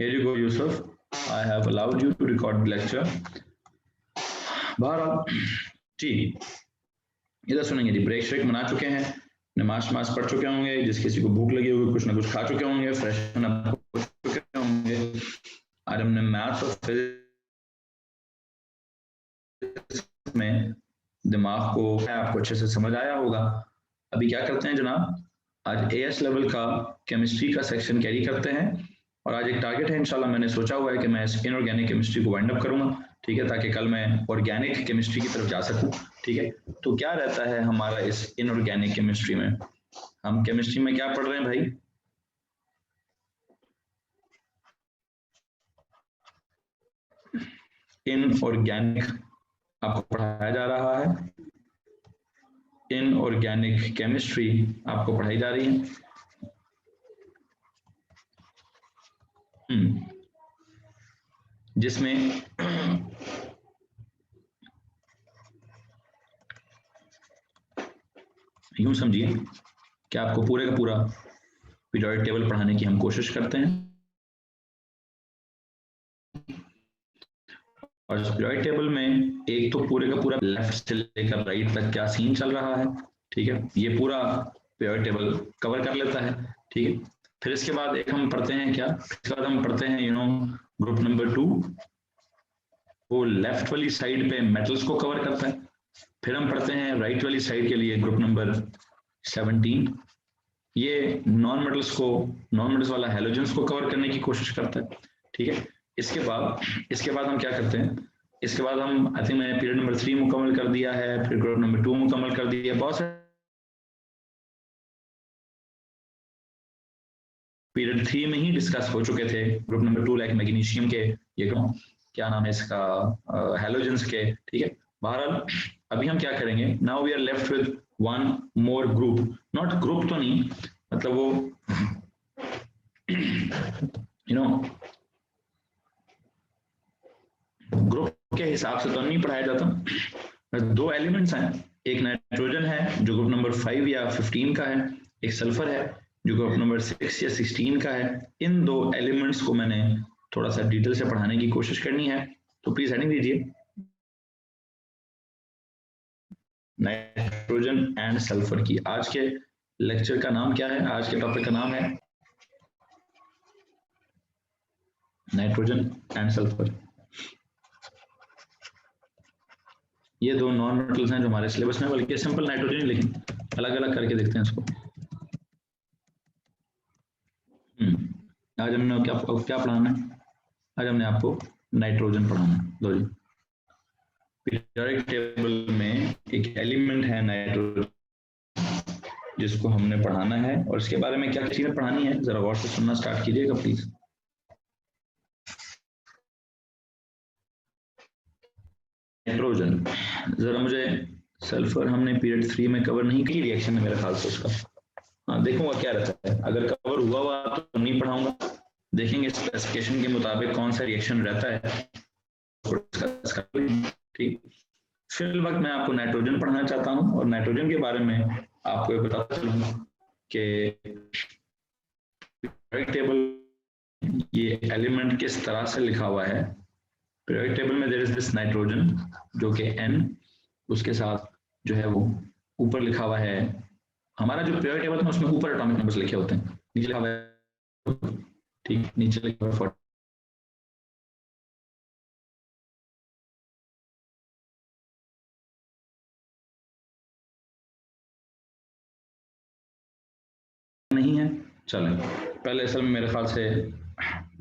Here you go, Yusuf. I have allowed you to record the lecture. बहरहाल जी, इधर सुनेंगे जी, break Shrek मना चुके हैं, नमाज पढ़ चुके होंगे, जिस किसी को भूख लगी होगी कुछ ना कुछ खा चुके होंगे, फ्रेश हो चुके होंगे। आज हमने मैथ्स और फिजिक्स में दिमाग को आपको अच्छे से समझ आया होगा। अभी क्या करते हैं जनाब, आज एएस लेवल का केमिस्ट्री का सेक्शन कैरी करते हैं और आज एक टारगेट है इंशाल्लाह, मैंने सोचा हुआ है कि मैं इस इनऑर्गेनिक केमिस्ट्री को वाइंड अप करूंगा, ठीक है, ताकि कल मैं ऑर्गेनिक केमिस्ट्री की तरफ जा सकूं, ठीक है। तो क्या रहता है हमारा इस इनऑर्गेनिक केमिस्ट्री में, हम केमिस्ट्री में क्या पढ़ रहे हैं भाई, इनऑर्गेनिक आपको पढ़ाया जा रहा है, इनऑर्गेनिक केमिस्ट्री आपको पढ़ाई जा रही है। जिसमें यूं समझिए कि आपको पूरे का पूरा पीरियोडिक टेबल पढ़ाने की हम कोशिश करते हैं और इस पीरियोडिक टेबल में एक तो पूरे का पूरा लेफ्ट से लेकर राइट तक क्या सीन चल रहा है, ठीक है, ये पूरा पीरियोडिक टेबल कवर कर लेता है, ठीक है। फिर इसके बाद एक हम पढ़ते हैं क्या, इसके बाद हम पढ़ते हैं ग्रुप नंबर 2, वो लेफ्ट वाली साइड पे मेटल्स को कवर करता है। फिर हम पढ़ते हैं राइट वाली साइड के लिए ग्रुप नंबर 17, ये नॉन मेटल्स वाला हैलोजेंस को कवर करने की कोशिश करता है, ठीक है। इसके बाद हम क्या करते हैं, इसके बाद हम आई थिंक मैंने पीरियड नंबर 3 मुकम्मल कर दिया है, फिर ग्रुप नंबर 2 मुकम्मल कर दिया, बहुत सारे पीरियड 3 में ही डिस्कस हो चुके थे। ग्रुप नंबर 2 लाइक मैग्नीशियम के, ये क्या नाम है इसका, हैलोजेंस के, ठीक है। बहरहाल अभी हम क्या करेंगे, now we are left with one more group, not group तो नहीं, मतलब वो ग्रुप के हिसाब से तो नहीं पढ़ाया जाता। 2 एलिमेंट्स हैं, एक नाइट्रोजन है जो ग्रुप नंबर 5 या 15 का है, एक सल्फर है जो ग्रुप नंबर 6 या 16 का है। इन 2 एलिमेंट्स को मैंने थोड़ा सा डिटेल से पढ़ाने की कोशिश करनी है, तो प्लीज हेडिंग दीजिए, नाइट्रोजन एंड सल्फर की। आज के लेक्चर का नाम क्या है, आज के टॉपिक का नाम है नाइट्रोजन एंड सल्फर। ये 2 नॉन मेटल्स हैं जो हमारे सिलेबस में, बल्कि सिंपल नाइट्रोजन, लेकिन अलग अलग करके देखते हैं इसको। आज हमने क्या पढ़ाना है, आज हमने आपको नाइट्रोजन पढ़ाना है। लो जी, पीरियोडिक टेबल में एक एलिमेंट है नाइट्रोजन जिसको हमने पढ़ाना है, और इसके बारे में क्या चीजें पढ़ानी है जरा गौर से सुनना स्टार्ट कीजिएगा प्लीज। नाइट्रोजन, जरा मुझे सल्फर हमने पीरियड 3 में कवर नहीं की, रिएक्शन है मेरे ख्याल से उसका, हाँ देखूंगा क्या रहता है, अगर कवर हुआ तो नहीं पढ़ाऊंगा, देखेंगे स्पेसिफिकेशन के मुताबिक कौन सा रिएक्शन रहता है, ठीक। फिलहाल मैं आपको नाइट्रोजन पढ़ाना चाहता हूं और नाइट्रोजन के बारे में आपको बताता चलूं कि पीरियोडिक टेबल ये एलिमेंट किस तरह से लिखा हुआ है। पीरियोडिक टेबल में देयर इज दिस नाइट्रोजन जो कि N, उसके साथ जो है वो ऊपर लिखा हुआ है, हमारा जो पीरियोडिक टेबल है उसमें ऊपर एटॉमिक नंबर्स लिखे होते हैं, नीचे लिखा हुआ है, ठीक, नीचे लिखा हुआ है नहीं है, चलें पहले असल में मेरे ख्याल से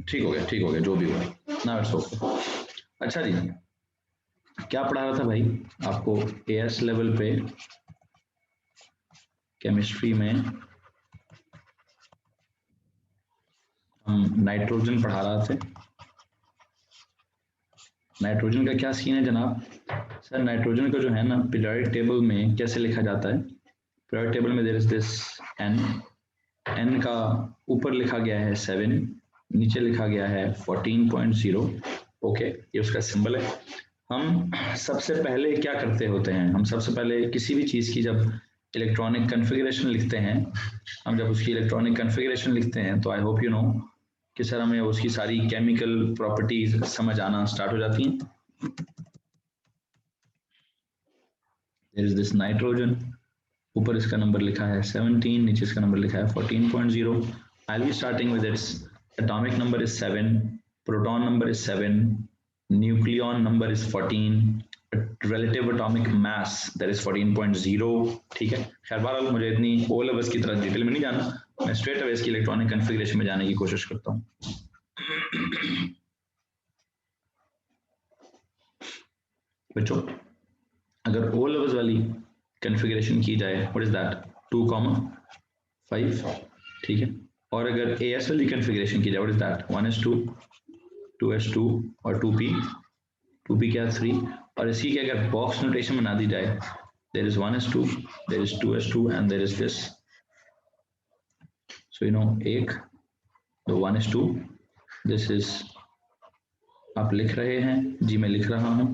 ठीक हो गया जो भी हुआ ना, इट्स ओके। अच्छा जी, क्या पढ़ा रहा था भाई आपको एएस लेवल पे केमिस्ट्री में, हम नाइट्रोजन पढ़ा रहे थे। नाइट्रोजन का क्या सीन है जनाब, सर नाइट्रोजन का जो है ना पीरियोडिक टेबल में कैसे लिखा जाता है, पीरियोडिक टेबल में देयर इज दिस N का ऊपर लिखा गया है 7, नीचे लिखा गया है 14.0, ओके, ये उसका सिंबल है। हम सबसे पहले क्या करते होते हैं, हम सबसे पहले किसी भी चीज़ की जब इलेक्ट्रॉनिक कन्फिगरेशन लिखते हैं, हम जब उसकी इलेक्ट्रॉनिक कन्फिगरेशन लिखते हैं तो आई होप यू नो कि सर हमें उसकी सारी केमिकल प्रॉपर्टीज समझ आना स्टार्ट हो जाती हैं। देयर इज दिस नाइट्रोजन, ऊपर इसका नंबर लिखा है 17, नीचे इसका नंबर लिखा है 14.0। I will be starting with its atomic number is 7, proton number is 7, nucleon number is 14, relative atomic mass that is 14.0। ठीक है, खैर बहरहाल मुझे इतनी ओ लेवल्स की तरह डिटेल में नहीं जाना, मैं स्ट्रेट अवे इसकी इलेक्ट्रॉनिक कन्फिगरेशन में जाने की कोशिश करता हूँ। बच्चों अगर ओ लेवल्स वाली कन्फिगरेशन की जाए, व्हाट इज दैट, 2,5, ठीक है, और अगर AS वाली कन्फिगरेशन की जाए, what is that, 1s2, 2s2 और 2p क्या 3, और इसकी क्या अगर बॉक्स नोटेशन बना दी जाए, there is 1s2, there is 2s2 and there is this, so you know एक, तो 1s2, this is, आप लिख रहे हैं जी, मैं लिख रहा हूं,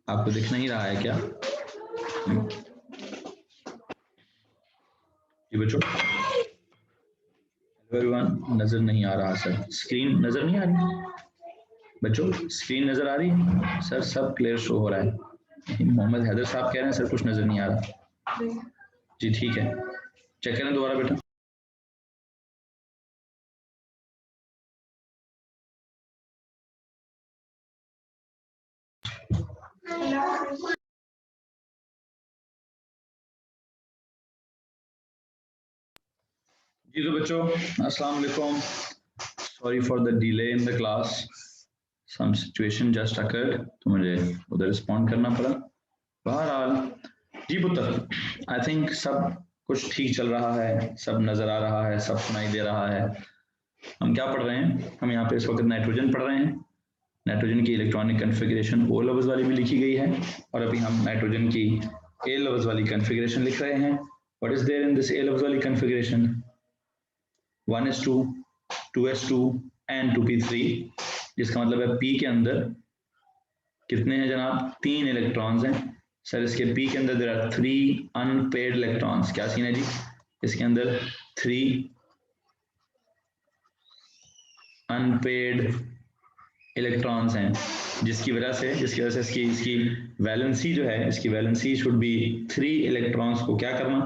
आपको दिख नहीं रहा है क्या जी बच्चों? एवरीवन, नजर नहीं आ रहा सर, स्क्रीन नजर नहीं आ रही बच्चों, स्क्रीन नजर आ रही है सर, सब क्लियर शो हो रहा है। मोहम्मद हैदर साहब कह रहे हैं सर कुछ नजर नहीं आ रहा जी, ठीक है, चेक करें दोबारा बेटा। जी तो बच्चों अस्सलाम वालेकुम, sorry for the delay in the class, some situation just occurred, तो मुझे उधर रिस्पॉन्ड करना पड़ा। बहरहाल जी पुत्र, आई थिंक सब कुछ ठीक चल रहा है, सब नजर आ रहा है, सब सुनाई दे रहा है। हम क्या पढ़ रहे हैं, हम यहाँ पे इस वक्त नाइट्रोजन पढ़ रहे हैं। नाइट्रोजन की इलेक्ट्रॉनिक कन्फिगरेशन O लेवल्स वाली भी लिखी गई है, और अभी हम नाइट्रोजन की A लेवल्स वाली कन्फिगरेशन लिख रहे हैं। What is there in this A levels वाली configuration, 1s2, 2s2 and 2p3, जिसका मतलब है P के अंदर कितने हैं जनाब, 3 इलेक्ट्रॉन्स हैं। सर इसके P के अंदर देयर आर 3 अनपेयर्ड इलेक्ट्रॉन्स, क्या सीन है जी, इसके अंदर 3 अनपेयर्ड इलेक्ट्रॉन्स हैं, जिसकी वजह से इसकी वैलेंसी जो है, इसकी वैलेंसी शुड बी 3 इलेक्ट्रॉन्स को क्या करना,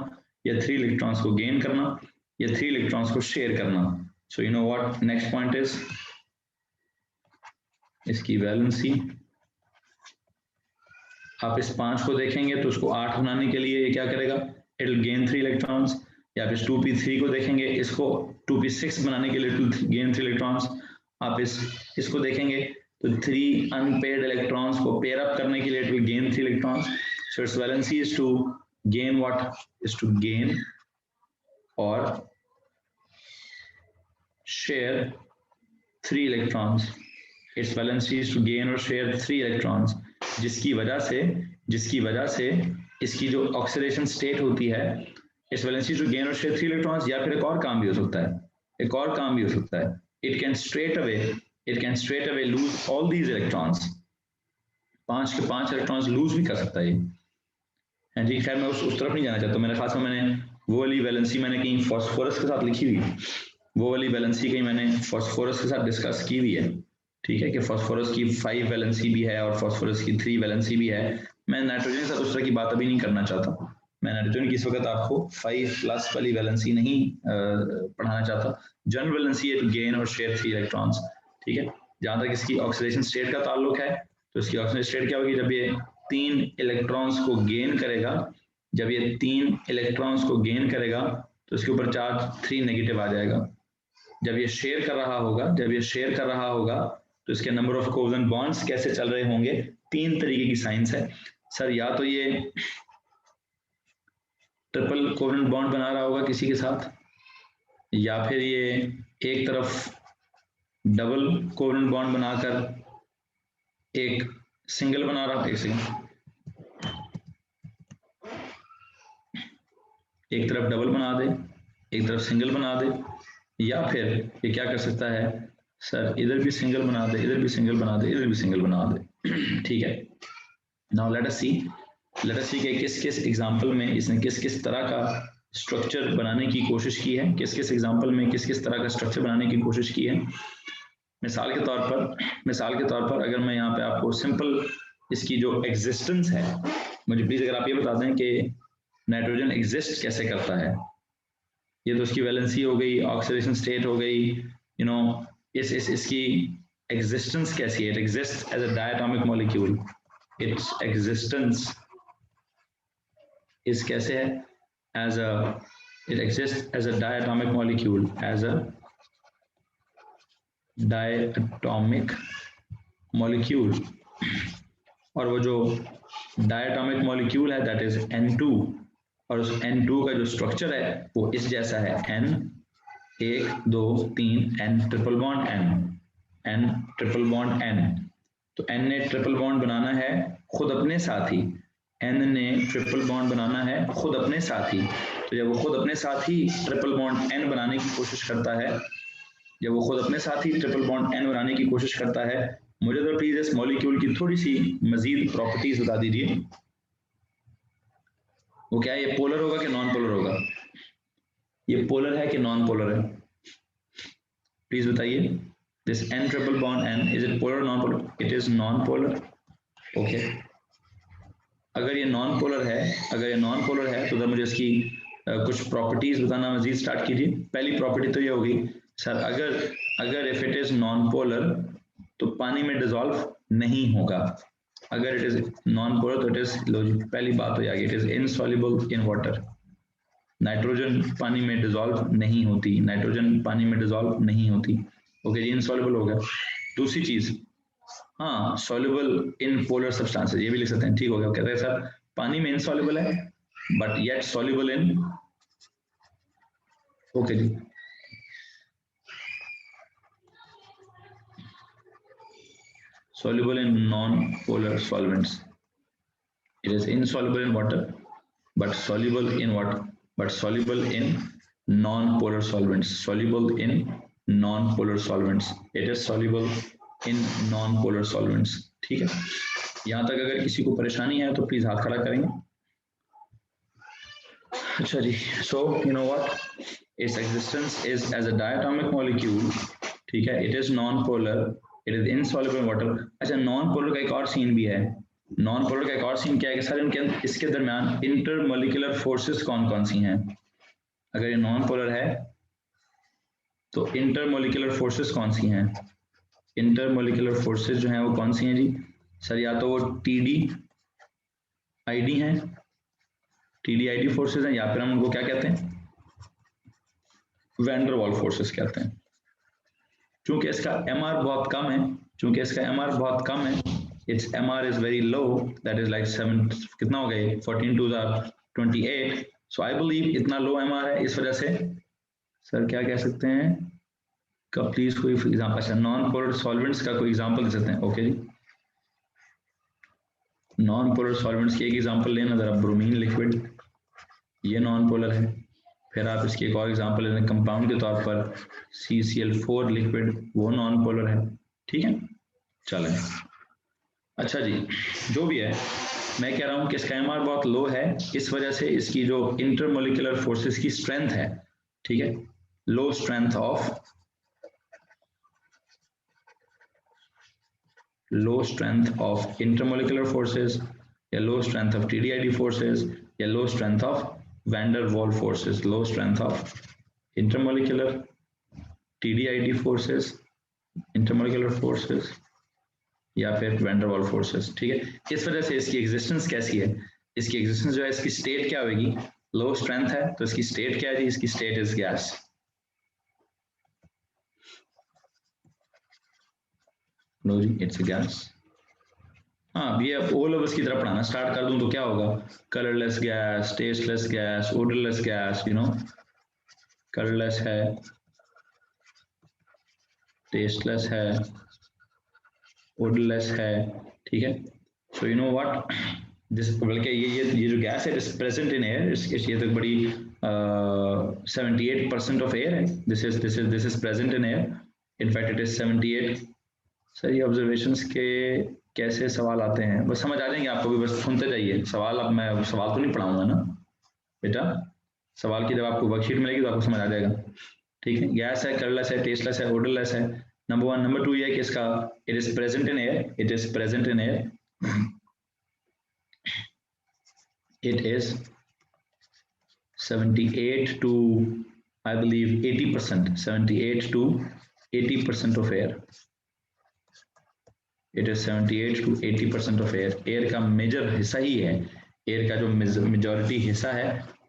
या 3 इलेक्ट्रॉन्स को गेन करना, या 3 इलेक्ट्रॉन्स को शेयर करना। सो you know what next point is, इसकी वैलेंसी, आप इस 5 को देखेंगे तो उसको 8 बनाने के लिए ये क्या करेगा, इट विल गेन 3 इलेक्ट्रॉन्स, या फिर 2p3 को देखेंगे, इसको 2p6 बनाने के लिए गेन 3 इलेक्ट्रॉन्स, आप इसको देखेंगे तो 3 अनपेयर्ड इलेक्ट्रॉन्स को पेयर अप करने के लिए it will gain 3 electrons. So its valency is to gain what, is to gain और share 3 electrons, its valency is to gain और शेयर 3 इलेक्ट्रॉन्स, जिसकी वजह से इसकी जो ऑक्सीडेशन स्टेट होती है, इट्स वैलेंसी टू गेन और शेयर 3 इलेक्ट्रॉन्स, या फिर एक और काम भी हो सकता है, it can straight away lose all these electrons, 5 के 5 इलेक्ट्रॉन्स लूज भी कर सकता है ये, है जी। खैर मैं उस तरफ नहीं जाना चाहता, मेरे ख्याल से मैंने वो वाली वैलेंसी मैंने कहीं फॉस्फोरस के साथ लिखी हुई, वो वाली वैलेंसी कहीं मैंने फॉस्फोरस के साथ डिस्कस की हुई है, ठीक है, कि फॉस्फोरस की 5 वैलेंसी भी है और फॉस्फोरस की 3 वैलेंसी भी है। मैं नाइट्रोजन के साथ उस तरह की बात अभी नहीं करना चाहता, मैं नाइट्रोजन की इस वक्त आपको 5+ वाली वैलेंसी नहीं पढ़ाना चाहता, जनरल वैलेंसी है टू गेन और शेयर 3 इलेक्ट्रॉन्स, ठीक है। जहां तक इसकी ऑक्सीडेशन स्टेट का ताल्लुक है, तो इसकी ऑक्सीडेशन स्टेट क्या होगी, जब ये 3 इलेक्ट्रॉन्स को गेन करेगा, जब ये 3 इलेक्ट्रॉन्स को गेन करेगा तो इसके ऊपर चार्ज 3 नेगेटिव आ जाएगा। जब ये शेयर कर रहा होगा तो इसके नंबर ऑफ कोवेलेंट बॉन्ड्स कैसे चल रहे होंगे, 3 तरीके की साइंस है सर, या तो ये ट्रिपल कोवेलेंट बॉन्ड बना रहा होगा किसी के साथ, या फिर ये एक तरफ डबल कोवेलेंट बॉन्ड बनाकर एक सिंगल बना रहा, एक सेकंड, एक तरफ डबल बना दे, एक तरफ सिंगल बना दे, या फिर ये क्या कर सकता है सर, इधर भी सिंगल बना दे, इधर भी सिंगल बना दे, इधर भी सिंगल बना दे, ठीक है। नाउ लेट अस सी कि किस किस एग्जांपल में इसने किस किस तरह का स्ट्रक्चर बनाने की कोशिश की है, किस किस एग्जाम्पल में किस किस तरह का स्ट्रक्चर बनाने की कोशिश की है। मिसाल के तौर पर अगर मैं यहाँ पे आपको सिंपल इसकी जो एग्जिस्टेंस है, मुझे प्लीज अगर आप ये बता दें कि नाइट्रोजन एग्जिस्ट कैसे करता है। ये तो उसकी वैलेंसी हो गई, ऑक्सीडेशन स्टेट हो गई, यू नो इसकी एग्जिस्टेंस कैसी है। It exist as a diatomic molecule, its existence इस कैसे है, as a it exists as a diatomic molecule, as a diatomic molecule, और वो जो diatomic molecule है that is N2, और उस N2 का जो स्ट्रक्चर है वो इस जैसा है, N 1 2 3 N triple bond N triple bond N। तो N ने ट्रिपल बॉन्ड बनाना है खुद अपने साथ ही, N ने ट्रिपल बॉन्ड बनाना है खुद अपने साथ ही। तो जब वो खुद अपने साथ ही ट्रिपल बॉन्ड N बनाने की कोशिश करता है, जब वो खुद अपने साथ ही ट्रिपल बॉन्ड N बनाने की कोशिश करता है, मुझे तो प्लीज इस मॉलिक्यूल की थोड़ी सी मजीद प्रॉपर्टीज बता दीजिए। वो क्या है, ये पोलर होगा कि नॉन पोलर होगा? ये पोलर है कि नॉन पोलर है? प्लीज बताइए। This N triple bond N, is it polar non polar? It is non polar. Okay, अगर ये नॉन पोलर है तो मुझे इसकी कुछ प्रॉपर्टीज बताना मजीद स्टार्ट कीजिए। पहली प्रॉपर्टी तो ये होगी सर, अगर if it is non polar तो पानी में डिसॉल्व नहीं होगा। अगर इट इज नॉन पोलर तो इट इज, पहली बात तो ये आ गई, it is insoluble in water. Nitrogen पानी में डिसॉल्व नहीं होती, ओके जी, इनसॉल्युबल हो गया। दूसरी चीज, हाँ सॉल्युबल इन पोलर सब्सटेंसेस, ये भी लिख सकते हैं, ठीक हो गया। कहते हैं सर पानी में इनसॉल्युबल है but yet soluble in, okay जी, soluble in non-polar solvents. It is insoluble in water, but soluble in what? But soluble in non-polar solvents. Soluble in non-polar solvents. It is soluble in non-polar solvents. ठीक है, यहाँ तक अगर किसी को परेशानी है तो प्लीज हाथ खड़ा करेंगे। अच्छा जी, so you know what? Its existence is as a diatomic molecule. ठीक है, it is non-polar. It is insoluble in water. अच्छा, नॉन पोलर का एक और सीन भी है। नॉन पोलर का एक और सीन क्या है कि सर इनके इसके दरमियान इंटरमोलिकुलर फोर्सेस कौन कौन सी हैं? अगर ये नॉन पोलर है तो इंटरमोलिकुलर फोर्सेस कौन सी हैं? इंटरमोलिकुलर फोर्सेस जो हैं वो कौन सी हैं जी? सर या तो वो टीडी आईडी हैं, टीडी आईडी फोर्सेस हैं, या फिर हम उनको क्या कहते हैं, वैन डर वाल फोर्सेस कहते हैं। चूंकि इसका MR बहुत कम है, its MR is very low, that is like 7, कितना हो गया, 14 2 28, so I believe इतना लो MR है, इस वजह से सर क्या कह सकते हैं का, प्लीज कोई एग्जाम्पल, अच्छा नॉन पोलर सॉल्वेंट्स का कोई एग्जाम्पल दे सकते हैं? ओके जी, नॉन पोलर सॉल्वेंट्स की एक एग्जाम्पल लेना जरा, ब्रोमीन लिक्विड, ये नॉन पोलर है। फिर आप इसकी एक और एग्जांपल लेते कंपाउंड के तौर पर CCl4 लिक्विड, वो नॉन पोलर है। ठीक है, चलें। अच्छा जी, जो भी है, मैं कह रहा हूं कि इसका MR बहुत लो है, इस वजह से इसकी जो इंटरमोलिकुलर फोर्सेस की स्ट्रेंथ है, ठीक है, लो स्ट्रेंथ ऑफ इंटरमोलिकुलर फोर्सेस, या लो स्ट्रेंथ ऑफ TDID फोर्सेस, या लो स्ट्रेंथ ऑफ वैन डर वाल forces, low strength of intermolecular TDID forces, intermolecular forces, या फिर वैन डर वाल फोर्सेस। ठीक है, इस वजह से इसकी एग्जिस्टेंस कैसी है, इसकी एग्जिस्टेंस जो है, इसकी स्टेट क्या होगी, लो स्ट्रेंथ है, तो इसकी स्टेट क्या है जी? इसकी स्टेट इज गैस। नो जी, इट्स अ गैस। हाँ, ये अब ओ लेवल्स की तरफ पढ़ाना स्टार्ट कर दूं तो क्या होगा, colourless gas, tasteless gas, odourless gas, you know, colourless है, टेस्टलेस है, ओडरलेस है। ठीक है, so you know what, this, बल्कि ये जो गैस है, it is present in air, ये तो बड़ी 78% ऑफ एयर है, this is present in air, in fact it is 78। Sir ये ऑब्जर्वेशंस के कैसे सवाल आते हैं, बस समझ आ जाएंगे आपको भी, बस सुनते जाइए सवाल। अब मैं सवाल तो नहीं पढ़ाऊंगा ना बेटा, सवाल की जब आपको वर्कशीट मिलेगी तो आपको समझ आ जाएगा, ठीक है। गैस है, कलरलेस है, टेस्टलेस है, ओडरलेस है, नंबर 1। नंबर 2 ये है कि इसका it is present in air, it is present in air, it is 78 to I believe 80%, 78 to 80% of air, it is 78 to 80% of air, air का मेजर हिस्सा ही है, एयर का जो मेजॉरिटी हिस्सा है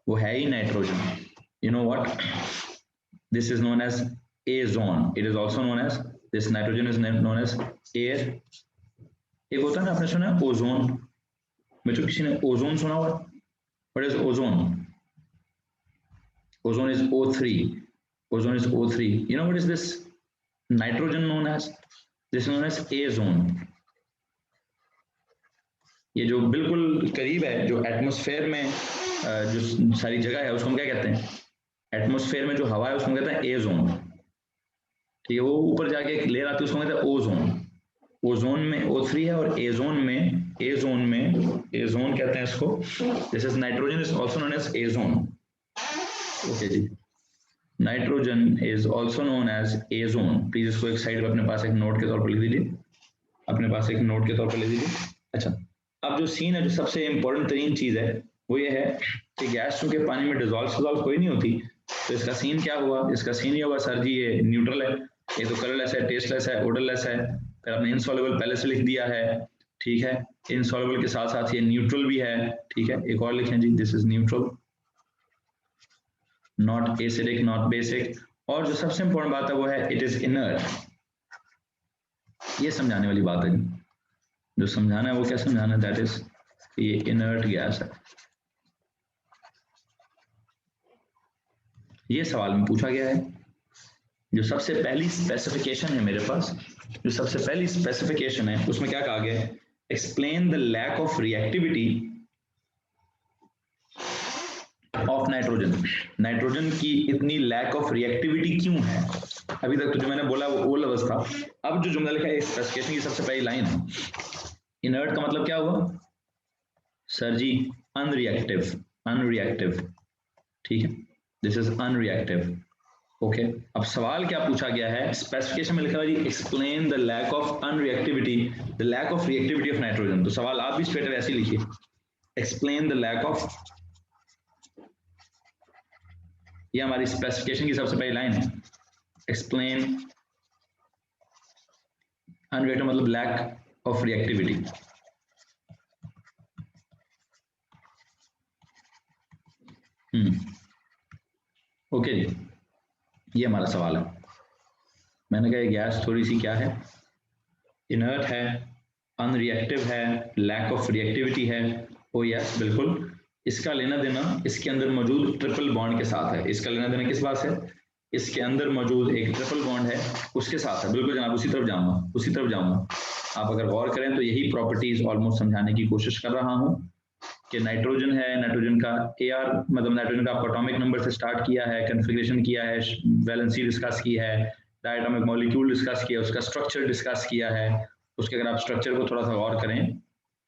वो है ही nitrogen. you know what, this is known as ozone, it is also known as, this nitrogen is known as air। एक होता है ना, आपने सुना है ओजोन, बच्चों किसी ने ओजोन सुना हुआ? what is ozone? Ozone is O3, ozone is O3, you know what is this nitrogen known as? This is known as ozone। ये जो बिल्कुल करीब है, जो एटमॉस्फेयर में जो सारी जगह है उसको हम क्या कहते हैं? एटमॉस्फेयर में जो हवा है उसको कहते हैं एजोन, ठीक है। वो ऊपर जाके एक लेयर आती है उसको कहते हैं ओजोन। ओजोन में O3 है और एजोन में एजोन कहते हैं इसको। This is nitrogen is also known as azote, okay जी। Nitrogen is also known as azote. Please इसको एक साइड पे अपने पास एक नोट के तौर पर लिख दीजिए, अपने पास एक नोट के तौर पर लिख दीजिए। अच्छा, अब जो सीन है, जो सबसे इंपॉर्टेंट तरीन चीज है वो ये है कि गैस चूंकि पानी में डिजॉल्व कोई नहीं होती, तो इसका सीन क्या हुआ? इसका सीन ये हुआ सर जी ये न्यूट्रल है, ये तो कलरलेस है, टेस्टलेस है, ओडरलेस है, फिर आपने इनसॉल्युबल पहले से लिख दिया है, ठीक है। इनसॉल्युबल के साथ साथ ये न्यूट्रल भी है, ठीक है। एक और लिखें जी, this is neutral, not acidic, not basic. और जो सबसे इंपॉर्टेंट बात है वो है इट इज इनर्ट। ये समझाने वाली बात है, जो समझाना है वो क्या समझाना है, दैट इज ये इनर्ट गैस है। ये सवाल में पूछा गया है। जो सबसे पहली स्पेसिफिकेशन है मेरे पास, जो सबसे पहली स्पेसिफिकेशन है उसमें क्या कहा गया है? Explain the lack of reactivity of nitrogen. Nitrogen की इतनी लैक ऑफ रिएक्टिविटी क्यों है? अभी तक तो जो मैंने बोला वो ओ लफ्ज था। अब जो जुमला लिखा है स्पेसिफिकेशन की सबसे पहली लाइन है, इनर्ट का मतलब क्या हुआ सर जी? अनरिएक्टिव, अनरिएक्टिव, ठीक है। This is unreactive, okay. अब सवाल क्या पूछा गया है? स्पेसिफिकेशन में लिखा है जी explain the lack of unreactivity, the lack of reactivity of nitrogen. तो सवाल आप भी स्ट्रेट ऐसे ही लिखिए, एक्सप्लेन द लैक ऑफ, ये हमारी स्पेसिफिकेशन की सबसे पहली लाइन है, एक्सप्लेन अनरिएक्टिव मतलब लैक ऑफ रिएक्टिविटी। ओके जी, ये हमारा सवाल है। मैंने कहा ये गैस थोड़ी सी क्या है? इनर्ट है, अनरिएक्टिव है, लैक ऑफ रिएक्टिविटी है। ओ यस, बिल्कुल। इसका लेना देना इसके अंदर मौजूद ट्रिपल बॉन्ड के साथ है। इसका लेना देना किस बात से? इसके अंदर मौजूद एक ट्रिपल बॉन्ड है उसके साथ है। बिल्कुल जनाब, उसी तरफ जाऊंगा, उसी तरफ जाऊंगा। आप अगर गौर करें तो यही प्रॉपर्टीज ऑलमोस्ट समझाने की कोशिश कर रहा हूं कि नाइट्रोजन है, नाइट्रोजन का AR मतलब नाइट्रोजन का एटॉमिक नंबर से स्टार्ट किया है, कॉन्फ़िगरेशन किया है, वैलेंसी डिस्कस की है, डायटोमिक मॉलिक्यूल डिस्कस किया, उसका स्ट्रक्चर डिस्कस किया है। उसके अगर आप स्ट्रक्चर को थोड़ा सा गौर करें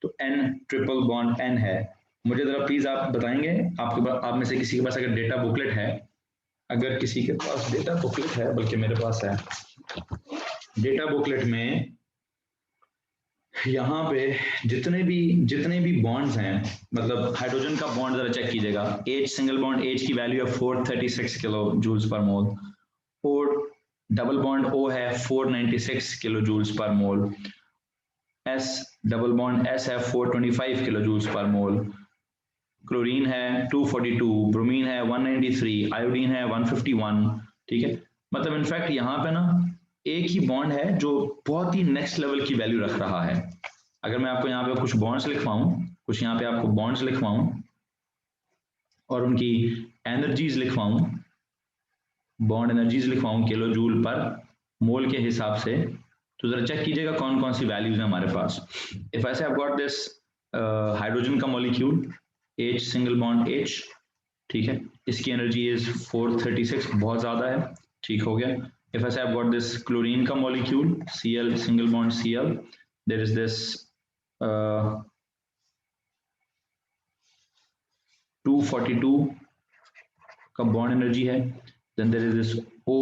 तो N ट्रिपल बॉन्ड N है। मुझे जरा प्लीज आप बताएंगे, आपके पास, आप में से किसी के पास अगर डेटा बुकलेट है, अगर किसी के पास डेटा बुकलेट है, बल्कि मेरे पास है डेटा बुकलेट में, यहाँ पे जितने भी बॉन्ड्स हैं, मतलब हाइड्रोजन का बॉन्ड जरा चेक कीजिएगा। H सिंगल बॉन्ड H की वैल्यू है 436 किलो जूल्स पर मोल, और डबल बॉन्ड O है 496 किलो जूल्स पर मोल, S डबल बॉन्ड S है 425 किलो जूल्स पर मोल, क्लोरीन है 242, ब्रोमीन है 193, आयोडीन है 151, ठीक है। मतलब इनफैक्ट यहाँ पे ना एक ही बॉन्ड है जो बहुत ही नेक्स्ट लेवल की वैल्यू रख रहा है। अगर मैं आपको यहाँ पे कुछ बॉन्ड्स लिखवाऊं, कुछ यहाँ पे आपको बॉन्ड्स लिखवाऊं और उनकी एनर्जीज लिखवाऊं, बॉन्ड एनर्जीज लिखवाऊं किलो जूल पर मोल के हिसाब से, तो जरा चेक कीजिएगा कौन कौन सी वैल्यूज है हमारे पास। इफ ऐसे आई गॉट दिस हाइड्रोजन का molecule H single bond H, ठीक है, इसकी एनर्जी इज 436, बहुत ज्यादा है, ठीक हो गया। If I say I've got this chlorine का molecule Cl single bond Cl, there is this 242 का बॉन्ड एनर्जी है। Then there is this O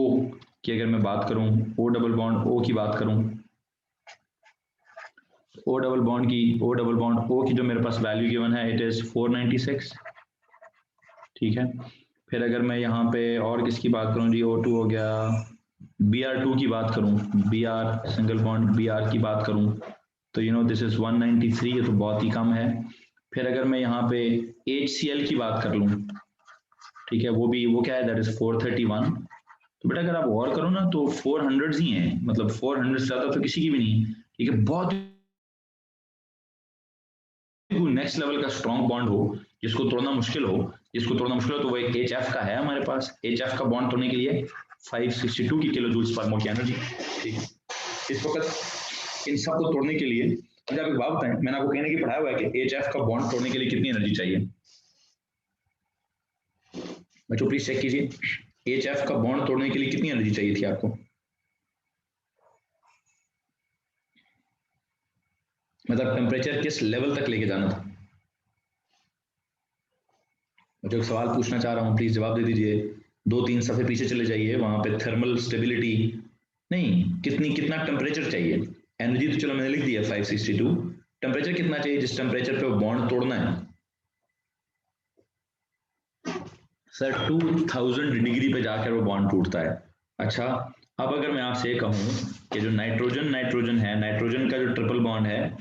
की अगर मैं बात करूं, O डबल बॉन्ड O की बात करूं, O डबल बॉन्ड O की जो मेरे पास वैल्यू गिवन है इट इज 496, ठीक है। फिर अगर मैं यहाँ पे और किसकी बात करूं जी, O2 हो गया, Br2 की बात करूं, Br सिंगल बॉन्ड Br की बात करूं तो यू नो दिस इज 193, ये तो बहुत ही कम है। फिर अगर मैं यहाँ पे HCl की बात कर लूं, ठीक है, वो क्या है, दैट इज 431। तो बेटा अगर आप और करो ना तो 400 ही हैं, मतलब 400 से ज्यादा तो किसी की भी नहीं, ठीक है। बहुत नेक्स्ट लेवल का स्ट्रॉन्ग बॉन्ड हो, जिसको तोड़ना मुश्किल हो, तो वो एक HF का है हमारे पास। HF का बॉन्ड तोड़ने के लिए 562 की किलो जूल्स पर मोल की एनर्जी, ठीक है। इस वक्त इन सब को तोड़ने के लिए मुझे आप एक बात बताएं, मैंने आपको कहने की पढ़ाया हुआ है कि HF का बॉन्ड तोड़ने के लिए कितनी एनर्जी चाहिए। बच्चों प्लीज चेक कीजिए, HF का बॉन्ड तोड़ने के लिए कितनी एनर्जी चाहिए थी आपको। मतलब टेम्परेचर किस लेवल तक लेके जाना था। जो सवाल पूछना चाह रहा हूं प्लीज जवाब दे दीजिए। 2-3 सफ़े पीछे चले जाइए, वहां पे थर्मल स्टेबिलिटी नहीं, कितना टेम्परेचर चाहिए। एनर्जी तो चलो मैंने लिख दिया 562, टेम्परेचर कितना चाहिए जिस टेम्परेचर पे वो बॉन्ड तोड़ना है। सर 2000 डिग्री पे जाकर वो बॉन्ड टूटता है। अच्छा, अब अगर मैं आपसे कहूं कि जो नाइट्रोजन है, नाइट्रोजन का जो ट्रिपल बॉन्ड है,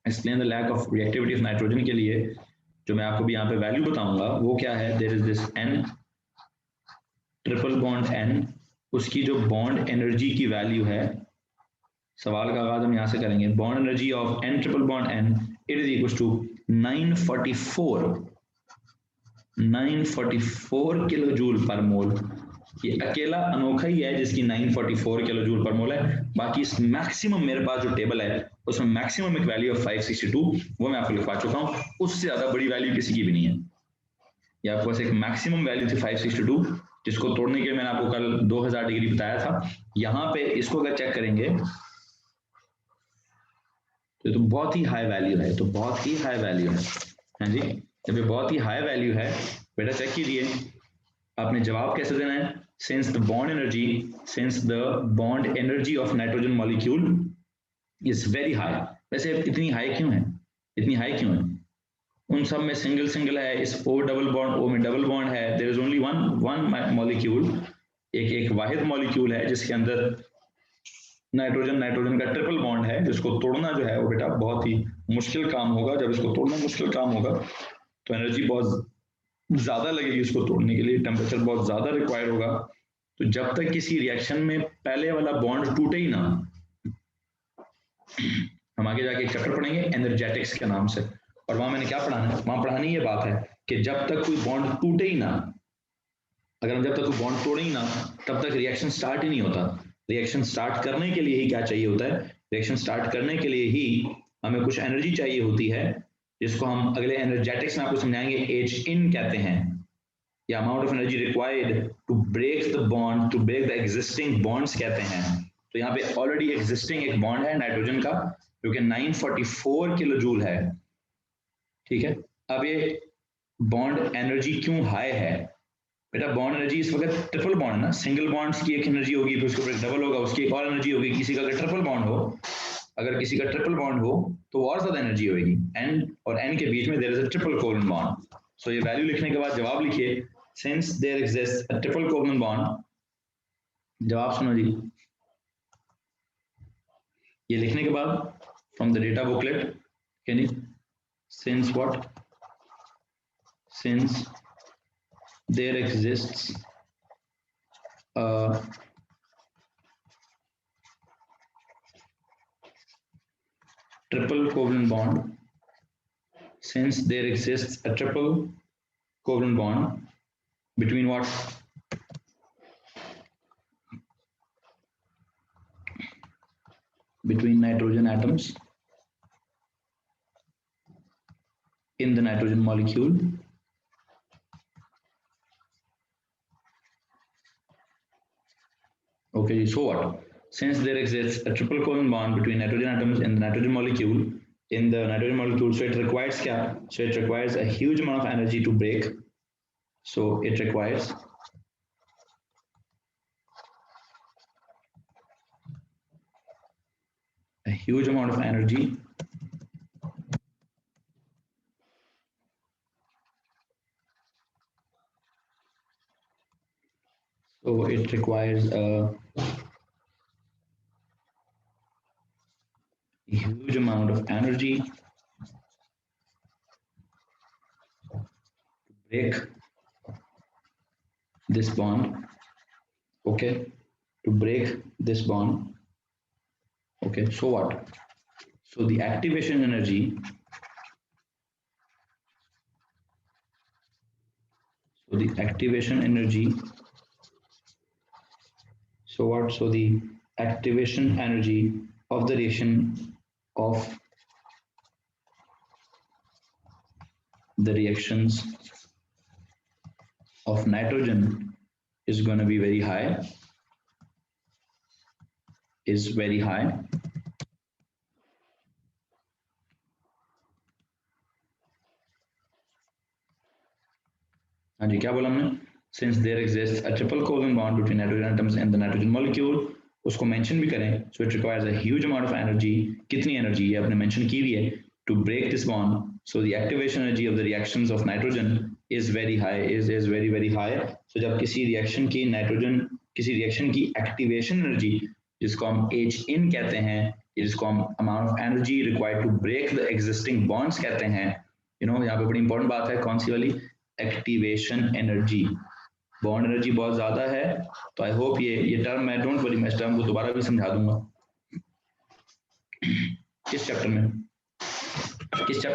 explain the lack of reactivity of nitrogen के लिए जो मैं आपको भी यहाँ पे वैल्यू बताऊंगा वो क्या है, there is this N triple bond N, उसकी जो बॉन्ड एनर्जी की वैल्यू है, सवाल का आगाज हम यहाँ से करेंगे। Bond energy of N triple bond N it is equal to 944 kilo joule per mole. ये अकेला अनोखा ही है जिसकी 944 किलो जूल पर मोल है। बाकी मैक्सिमम मेरे पास जो टेबल है उसमें मैक्सिमम एक वैल्यू ऑफ 562 वो मैं आपको लिखवा चुका हूँ, उससे ज्यादा बड़ी वैल्यू किसी की भी नहीं है। ये आपके पास एक मैक्सिमम वैल्यू थी 562, जिसको तोड़ने के लिए मैंने आपको कल 2000 डिग्री बताया था। यहाँ पे इसको अगर चेक करेंगे तो बहुत ही हाई वैल्यू है, तो बहुत ही हाई वैल्यू है। हाँ जी, जब ये बहुत ही हाई वैल्यू है बेटा चेक कीजिए आपने जवाब कैसे देना है। since the bond energy of nitrogen molecule is very high, वैसे इतनी हाई क्यों है, उन सब में सिंगल है, इस O डबल बॉन्ड O में डबल बॉन्ड है, there is only one molecule, एक वाहिद मॉलिक्यूल है जिसके अंदर नाइट्रोजन का ट्रिपल बॉन्ड है, जिसको तोड़ना जो है वो बेटा बहुत ही मुश्किल काम होगा। जब इसको तोड़ना मुश्किल काम होगा तो एनर्जी बहुत ज्यादा लगेगी उसको तोड़ने के लिए, टेम्परेचर बहुत ज्यादा रिक्वायर्ड होगा। तो जब तक किसी रिएक्शन में पहले वाला बॉन्ड टूटे ही ना, हम आगे जाके चैप्टर पढ़ेंगे एनर्जेटिक्स के नाम से, और वहां मैंने क्या पढ़ाना है, वहां पढ़ानी ये बात है कि जब तक कोई बॉन्ड टूटे ही ना, अगर हम जब तक कोई बॉन्ड तोड़े ही ना तब तक रिएक्शन स्टार्ट ही नहीं होता। रिएक्शन स्टार्ट करने के लिए ही क्या चाहिए होता है, रिएक्शन स्टार्ट करने के लिए ही हमें कुछ एनर्जी चाहिए होती है, जिसको हम अगले एनर्जेटिक्स में आपको समझाएंगे H in कहते हैं, या amount of energy required to break the bond, to break the existing bonds कहते हैं। तो यहाँ पे ऑलरेडी एग्जिस्टिंग एक बॉन्ड है नाइट्रोजन का जो कि 944 किलो जूल है, ठीक है। अब ये बॉन्ड एनर्जी क्यों हाई है बेटा, बॉन्ड एनर्जी इस वक्त ट्रिपल बॉन्ड ना, सिंगल बॉन्ड्स की एक एनर्जी होगी, फिर उसके ऊपर डबल होगा, उसकी एक और एनर्जी होगी। किसी का अगर ट्रिपल बॉन्ड हो, तो और ज्यादा एनर्जी होगी। N और N के बीच में there is a triple covalent bond. So ये वैल्यू लिखने के बाद जवाब लिखिए, since there exist a triple covalent bond, जवाब सुनो जी, ये लिखने के बाद from the data booklet can you, since what, since there exists a triple covalent bond, since there exists a triple covalent bond between what, between nitrogen atoms in the nitrogen molecule, okay, so what, since there exists a triple covalent bond between nitrogen atoms in the nitrogen molecule, so it requires a huge amount of energy to break, so it requires a huge amount of energy so it requires a huge amount of energy to break this bond. Okay, to break this bond. Okay, so what? So the activation energy, so the activation energy, so what? So the activation energy of the reaction of the reactions of nitrogen is going to be very high, is very high. हाँ जी, क्या बोला हमने? Since there exists a triple covalent bond between nitrogen atoms and the nitrogen molecule, उसको mention भी करें, so it requires a huge amount of energy. कितनी energy ये आपने mention की हुई है to break this bond. So the activation energy of the reactions of nitrogen is very high, is very high. So जब किसी reaction की nitrogen, किसी reaction की activation energy जिसको हम H in कहते हैं, जिसको हम amount of energy required to break the existing bonds कहते हैं, you know, यहाँ पे बड़ी important बात है, कौन सी वाली? एक्टिवेशन एनर्जी, बॉन्ड एनर्जी बहुत ज्यादा है. तो आई होप ये टर्म, मैं डोंट वरी, मैं इस टर्म को दोबारा भी समझा दूंगा. किस चैप्टर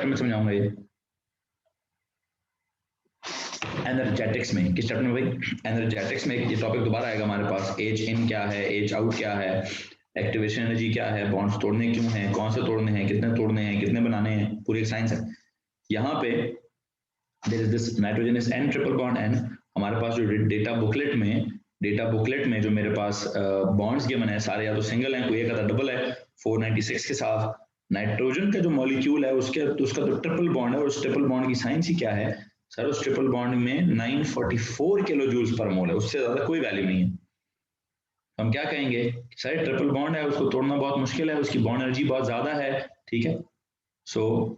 में समझाऊंगा ये? एनर्जेटिक्स में. किस चैप्टर में भाई? एनर्जेटिक्स में ये टॉपिक दोबारा आएगा हमारे पास. एच इन क्या है, एच आउट क्या है, एक्टिवेशन एनर्जी क्या है, बॉन्ड्स तोड़ने क्यों हैं, कौन से तोड़ने हैं, कितने बनाने हैं, पूरी एक साइंस है. यहाँ पे there is this nitrogen is n triple bond n. हमारे पास जो डेटा बुकलेट में जो मेरे पास बॉन्ड्स गिवन है सारे या तो सिंगल हैं, कोई एक आधा डबल है. 496 के साथ नाइट्रोजन का जो मॉलिक्यूल है उसका तो ट्रिपल बॉन्ड है, और उस ट्रिपल बॉन्ड की साइंस ही क्या है सर? उस ट्रिपल बॉन्ड में 944 किलो जूल्स पर मोल है, उससे ज्यादा कोई वैल्यू नहीं है. हम क्या कहेंगे सर? ट्रिपल बॉन्ड है, उसको तोड़ना बहुत मुश्किल है, उसकी बॉन्ड एनर्जी बहुत ज्यादा है. ठीक है, सो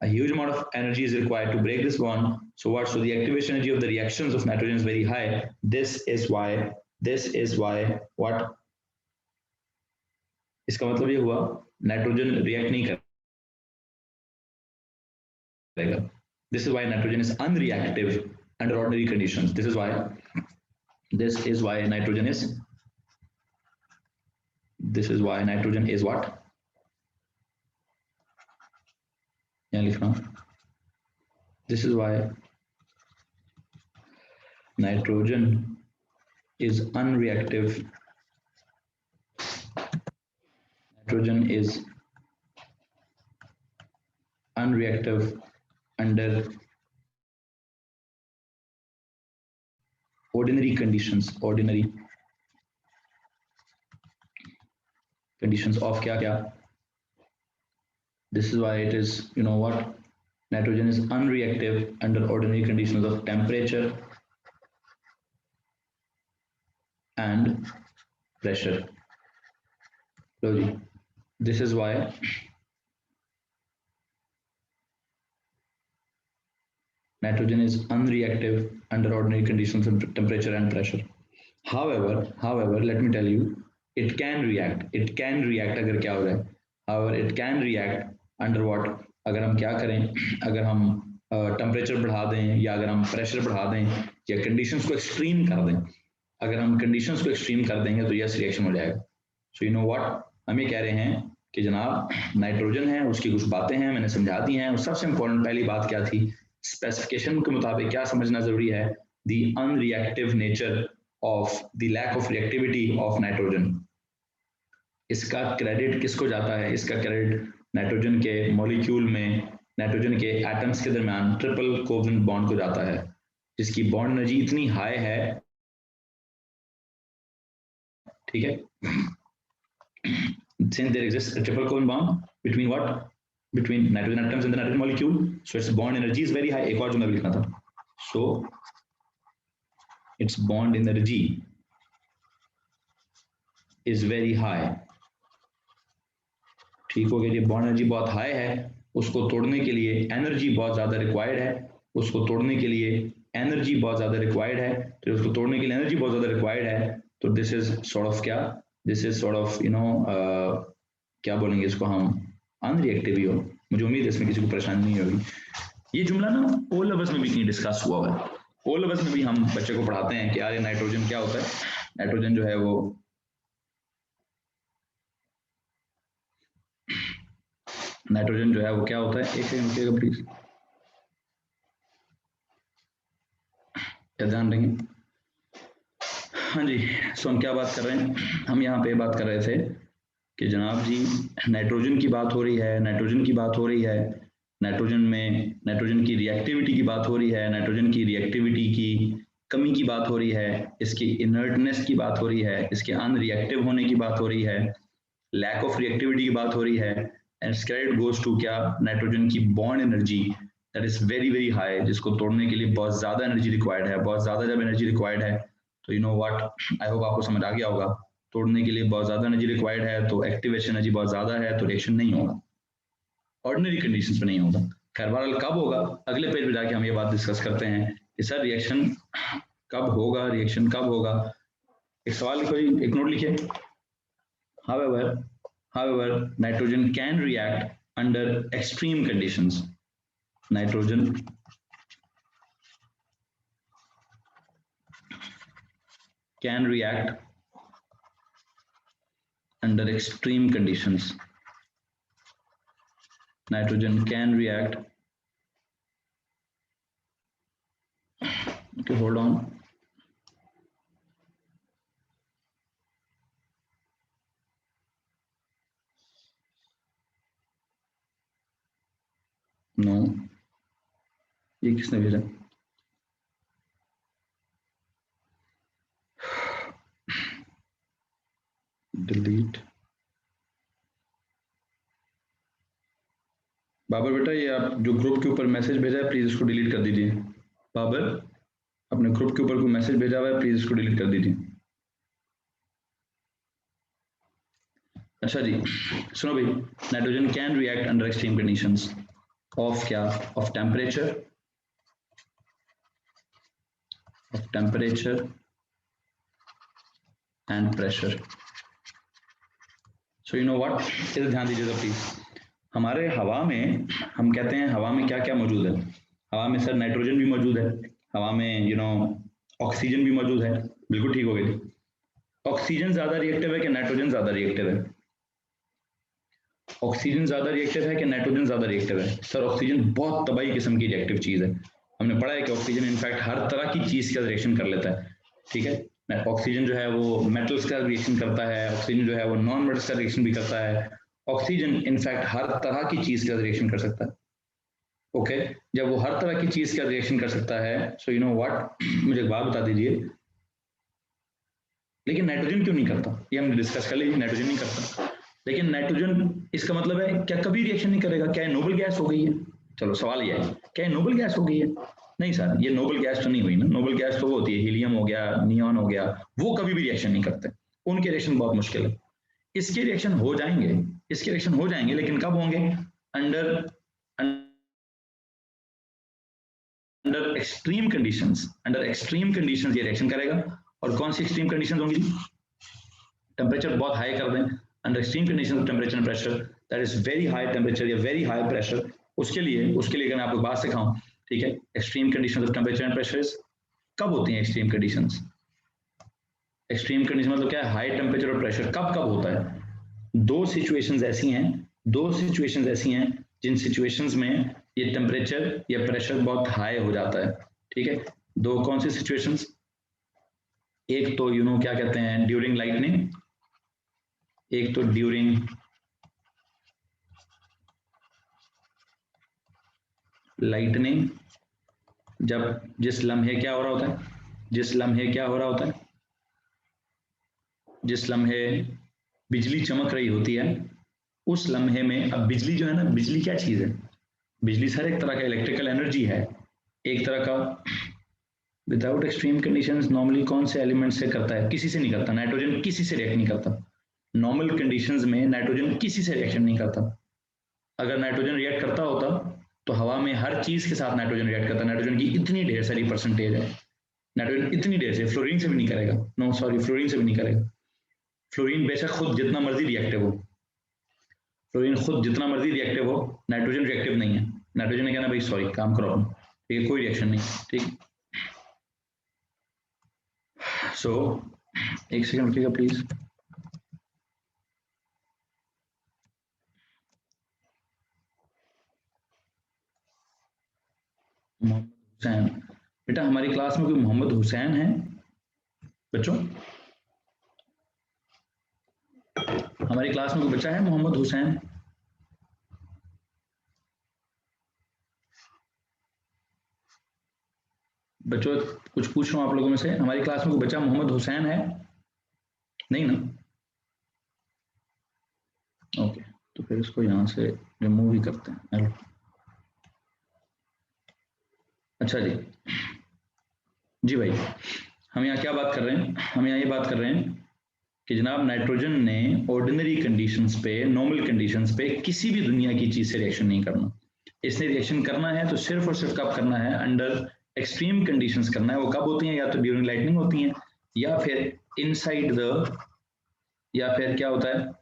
a huge amount of energy is required to break this bond. So what? So the activation energy of the reactions of nitrogen is very high. This is why what? इसका मतलब ये हुआ nitrogen react नहीं करेगा. This is why nitrogen is unreactive under ordinary conditions. This is why nitrogen is what? यहाँ लिख रहा हूँ. This is why nitrogen is unreactive. Nitrogen is unreactive under ordinary conditions. Ordinary conditions of क्या? This is why it is, you know what, nitrogen is unreactive under ordinary conditions of temperature and pressure. This is why nitrogen is unreactive under ordinary conditions of temperature and pressure. However, let me tell you, it can react. अगर क्या हो जाए? However, it can react under what? अगर हम क्या करें, अगर हम टेम्परेचर बढ़ा दें या अगर हम प्रेशर बढ़ा दें या कंडीशंस को एक्सट्रीम कर दें. अगर हम कंडीशंस को एक्सट्रीम कर देंगे तो यस रिएक्शन हो जाएगा. सो यू नो व्हाट, हम ये कह रहे हैं कि जनाब नाइट्रोजन है, उसकी कुछ बातें हैं मैंने समझा दी हैं. और सबसे इंपॉर्टेंट पहली बात क्या थी? स्पेसिफिकेशन के मुताबिक क्या समझना जरूरी है? The unreactive nature of the lack of reactivity of nitrogen. इसका क्रेडिट किसको जाता है? इसका क्रेडिट नाइट्रोजन के मॉलिक्यूल में, नाइट्रोजन के एटम्स के दरमियान ट्रिपल कोवेलेंट बॉन्ड को जाता है, जिसकी बॉन्ड एनर्जी इतनी हाई है. ठीक है, since there exists a triple covalent bond between what? Between nitrogen atoms and the nitrogen molecule, so its bond energy is very high. एक और जो मैं लिखना था, so its bond energy is very high। ठीक हो गया जी, बॉन्ड एनर्जी बहुत हाई है, उसको तोड़ने के लिए एनर्जी बहुत ज्यादा रिक्वायर्ड है, उसको तोड़ने के लिए एनर्जी बहुत ज्यादा रिक्वायर्ड है, तो उसको तोड़ने के लिए एनर्जी बहुत ज्यादा रिक्वायर्ड है, तो दिस इज सॉर्ट ऑफ क्या, दिस इज सॉर्ट ऑफ क्या बोलेंगे इसको हम, अनरिएक्टिव ही हो। मुझे उम्मीद है इसमें किसी को परेशानी नहीं होगी। ये जुमला ना ओ लेवल्स में भी कहीं डिस्कस हुआ है, ओ लेवल्स में भी हम बच्चे को पढ़ाते हैं कि यार नाइट्रोजन क्या होता है, नाइट्रोजन जो है वो नाइट्रोजन जो है वो क्या होता है, एक सेकंड रुकिएगा प्लीज, क्या ध्यान देंगे। हाँ जी, सो हम क्या बात कर रहे हैं, हम यहाँ पे बात कर रहे थे कि जनाब जी नाइट्रोजन की बात हो रही है, नाइट्रोजन की बात हो रही है, नाइट्रोजन में नाइट्रोजन की रिएक्टिविटी की बात हो रही है, नाइट्रोजन की रिएक्टिविटी की कमी की बात हो रही है, इसकी इनर्टनेस की बात हो रही है, इसके अनरिएक्टिव होने की बात हो रही है, लैक ऑफ रिएक्टिविटी की बात हो रही है, एंड क्रेडिट गोज टू क्या, नाइट्रोजन की bond energy that is very very high, जिसको तोड़ने के लिए बहुत ज्यादा एनर्जी रिक्वायर्ड है, बहुत ज्यादा जब एनर्जी रिक्वायर्ड है तो you know what, I hope आपको समझ आ गया होगा, तोड़ने के लिए बहुत ज्यादा एनर्जी रिक्वायर्ड है तो एक्टिवेशन एनर्जी बहुत ज्यादा है तो रिएक्शन नहीं होगा, ऑर्डिनरी कंडीशंस में नहीं होगा। खैर बहरहाल कब होगा, अगले पेज पे जाके हम ये बात डिस्कस करते हैं कि सर रिएक्शन कब होगा, रिएक्शन कब होगा। एक सवाल लिखो जी, एक नोट लिखिए, however nitrogen can react under extreme conditions, nitrogen can react under extreme conditions, nitrogen can react, okay hold on, no ये किसने भेजा, डिलीट, बाबर बेटा ये आप जो ग्रुप के ऊपर मैसेज भेजा है प्लीज इसको डिलीट कर दीजिए। बाबर अपने ग्रुप के ऊपर कोई मैसेज भेजा हुआ है प्लीज इसको डिलीट कर दीजिए। अच्छा जी सुनो भाई, nitrogen can react under extreme conditions of क्या, of temperature and pressure. So you know what, इधर ध्यान दीजिएगा प्लीज, हमारे हवा में हम कहते हैं हवा में क्या क्या मौजूद है, हवा में सर नाइट्रोजन भी मौजूद है, हवा में यू नो ऑक्सीजन भी मौजूद है, बिल्कुल ठीक हो गई। ऑक्सीजन ज्यादा रिएक्टिव है कि नाइट्रोजन ज्यादा रिएक्टिव है, ऑक्सीजन ज्यादा रिएक्टिव है कि नाइट्रोजन ज्यादा रिएक्टिव है। सर ऑक्सीजन बहुत तबाही किस्म की रिएक्टिव चीज है, हमने पढ़ा है कि ऑक्सीजन इनफैक्ट हर तरह की चीज का रिएक्शन कर लेता है, ठीक है। ऑक्सीजन जो है वो मेटल्स का रिएक्शन करता है, ऑक्सीजन जो है वो नॉन मेटल्स का रिएक्शन भी करता है, ऑक्सीजन इनफैक्ट हर तरह की चीज का रिएक्शन कर सकता है। ओके जब वो हर तरह की चीज का रिएक्शन कर सकता है, सो यू नो व्हाट, मुझे एक बात बता दीजिए, लेकिन नाइट्रोजन क्यों नहीं करता, ये हम डिस्कस कर लीजिए, नाइट्रोजन नहीं करता, लेकिन नाइट्रोजन इसका मतलब है क्या कभी रिएक्शन नहीं करेगा, क्या नोबल गैस हो गई है, चलो सवाल ये है क्या नोबल गैस हो गई है, नहीं सर ये नोबल गैस तो नहीं हुई ना, नोबल गैस तो वो होती है हीलियम हो गया, नियॉन हो गया, वो कभी भी रिएक्शन नहीं करते, उनके रिएक्शन बहुत मुश्किल है। इसके रिएक्शन हो जाएंगे, इसके रिएक्शन हो जाएंगे, लेकिन कब होंगे, under under extreme conditions, under extreme conditions ये रिएक्शन करेगा। और कौन सी एक्सट्रीम कंडीशंस होंगी, टेम्परेचर बहुत हाई कर दें, under extreme conditions of temperature and pressure, that is very high temperature या वेरी हाई प्रेशर, उसके लिए अगर मैं आपको बात सिखाऊं, ठीक है, extreme conditions of temperature and pressure कब होती हैं एक्सट्रीम कंडीशंस, एक्सट्रीम कंडीशन मतलब क्या है, हाई टेम्परेचर और प्रेशर कब कब होता है, दो सिचुएशंस ऐसी हैं जिन सिचुएशंस में ये टेम्परेचर या प्रेशर बहुत हाई हो जाता है, ठीक है। दो कौन सी सिचुएशंस, एक तो यू नो क्या कहते हैं ड्यूरिंग लाइटनिंग, एक तो ड्यूरिंग लाइटनिंग, जब जिस लम्हे क्या हो रहा होता है, जिस लम्हे बिजली चमक रही होती है, उस लम्हे में, अब बिजली जो है ना, बिजली क्या चीज है, बिजली सर एक तरह का इलेक्ट्रिकल एनर्जी है, एक तरह का विदाउट एक्सट्रीम कंडीशंस नॉर्मली कौन से एलिमेंट से करता है? किसी से नहीं करता। नाइट्रोजन किसी से रिएक्ट नहीं करता। नॉर्मल कंडीशंस में नाइट्रोजन किसी से रिएक्शन नहीं करता। अगर नाइट्रोजन रिएक्ट करता होता तो हवा में हर चीज के साथ नाइट्रोजन रिएक्ट करता। नाइट्रोजन की इतनी ढेर सारी परसेंटेज है, नाइट्रोजन इतनी ढेर से, फ्लोरीन से भी नहीं करेगा। नो सॉरी, फ्लोरीन से भी नहीं करेगा। फ्लोरीन बेशक खुद जितना मर्जी रिएक्टिव हो, फ्लोरीन खुद जितना मर्जी रिएक्टिव हो, नाइट्रोजन रिएक्टिव नहीं है। नाइट्रोजन ने कहना भाई सॉरी काम करो अपना, ठीक है, कोई रिएक्शन नहीं। ठीक, सो एक सेकंड रुकिएगा प्लीज। मोहम्मद हुसैन, बेटा हमारी क्लास में कोई मोहम्मद हुसैन है बच्चों? हमारी क्लास में कोई बच्चा है मोहम्मद हुसैन? बच्चों कुछ पूछ रहा हूँ आप लोगों में से, हमारी क्लास में कोई बच्चा मोहम्मद हुसैन है? नहीं ना? ओके, तो फिर इसको यहाँ से रिमूव ही करते हैं। हेलो, अच्छा जी, जी भाई, हम यहाँ क्या बात कर रहे हैं? हम यहाँ ये बात कर रहे हैं कि जनाब नाइट्रोजन ने ऑर्डिनरी कंडीशंस पे, नॉर्मल कंडीशंस पे किसी भी दुनिया की चीज से रिएक्शन नहीं करना। इसने रिएक्शन करना है तो सिर्फ और सिर्फ कब करना है? अंडर एक्सट्रीम कंडीशंस करना है। वो कब होती हैं? या तो ड्यूरिंग लाइटनिंग होती हैं, या फिर इनसाइड द, या फिर क्या होता है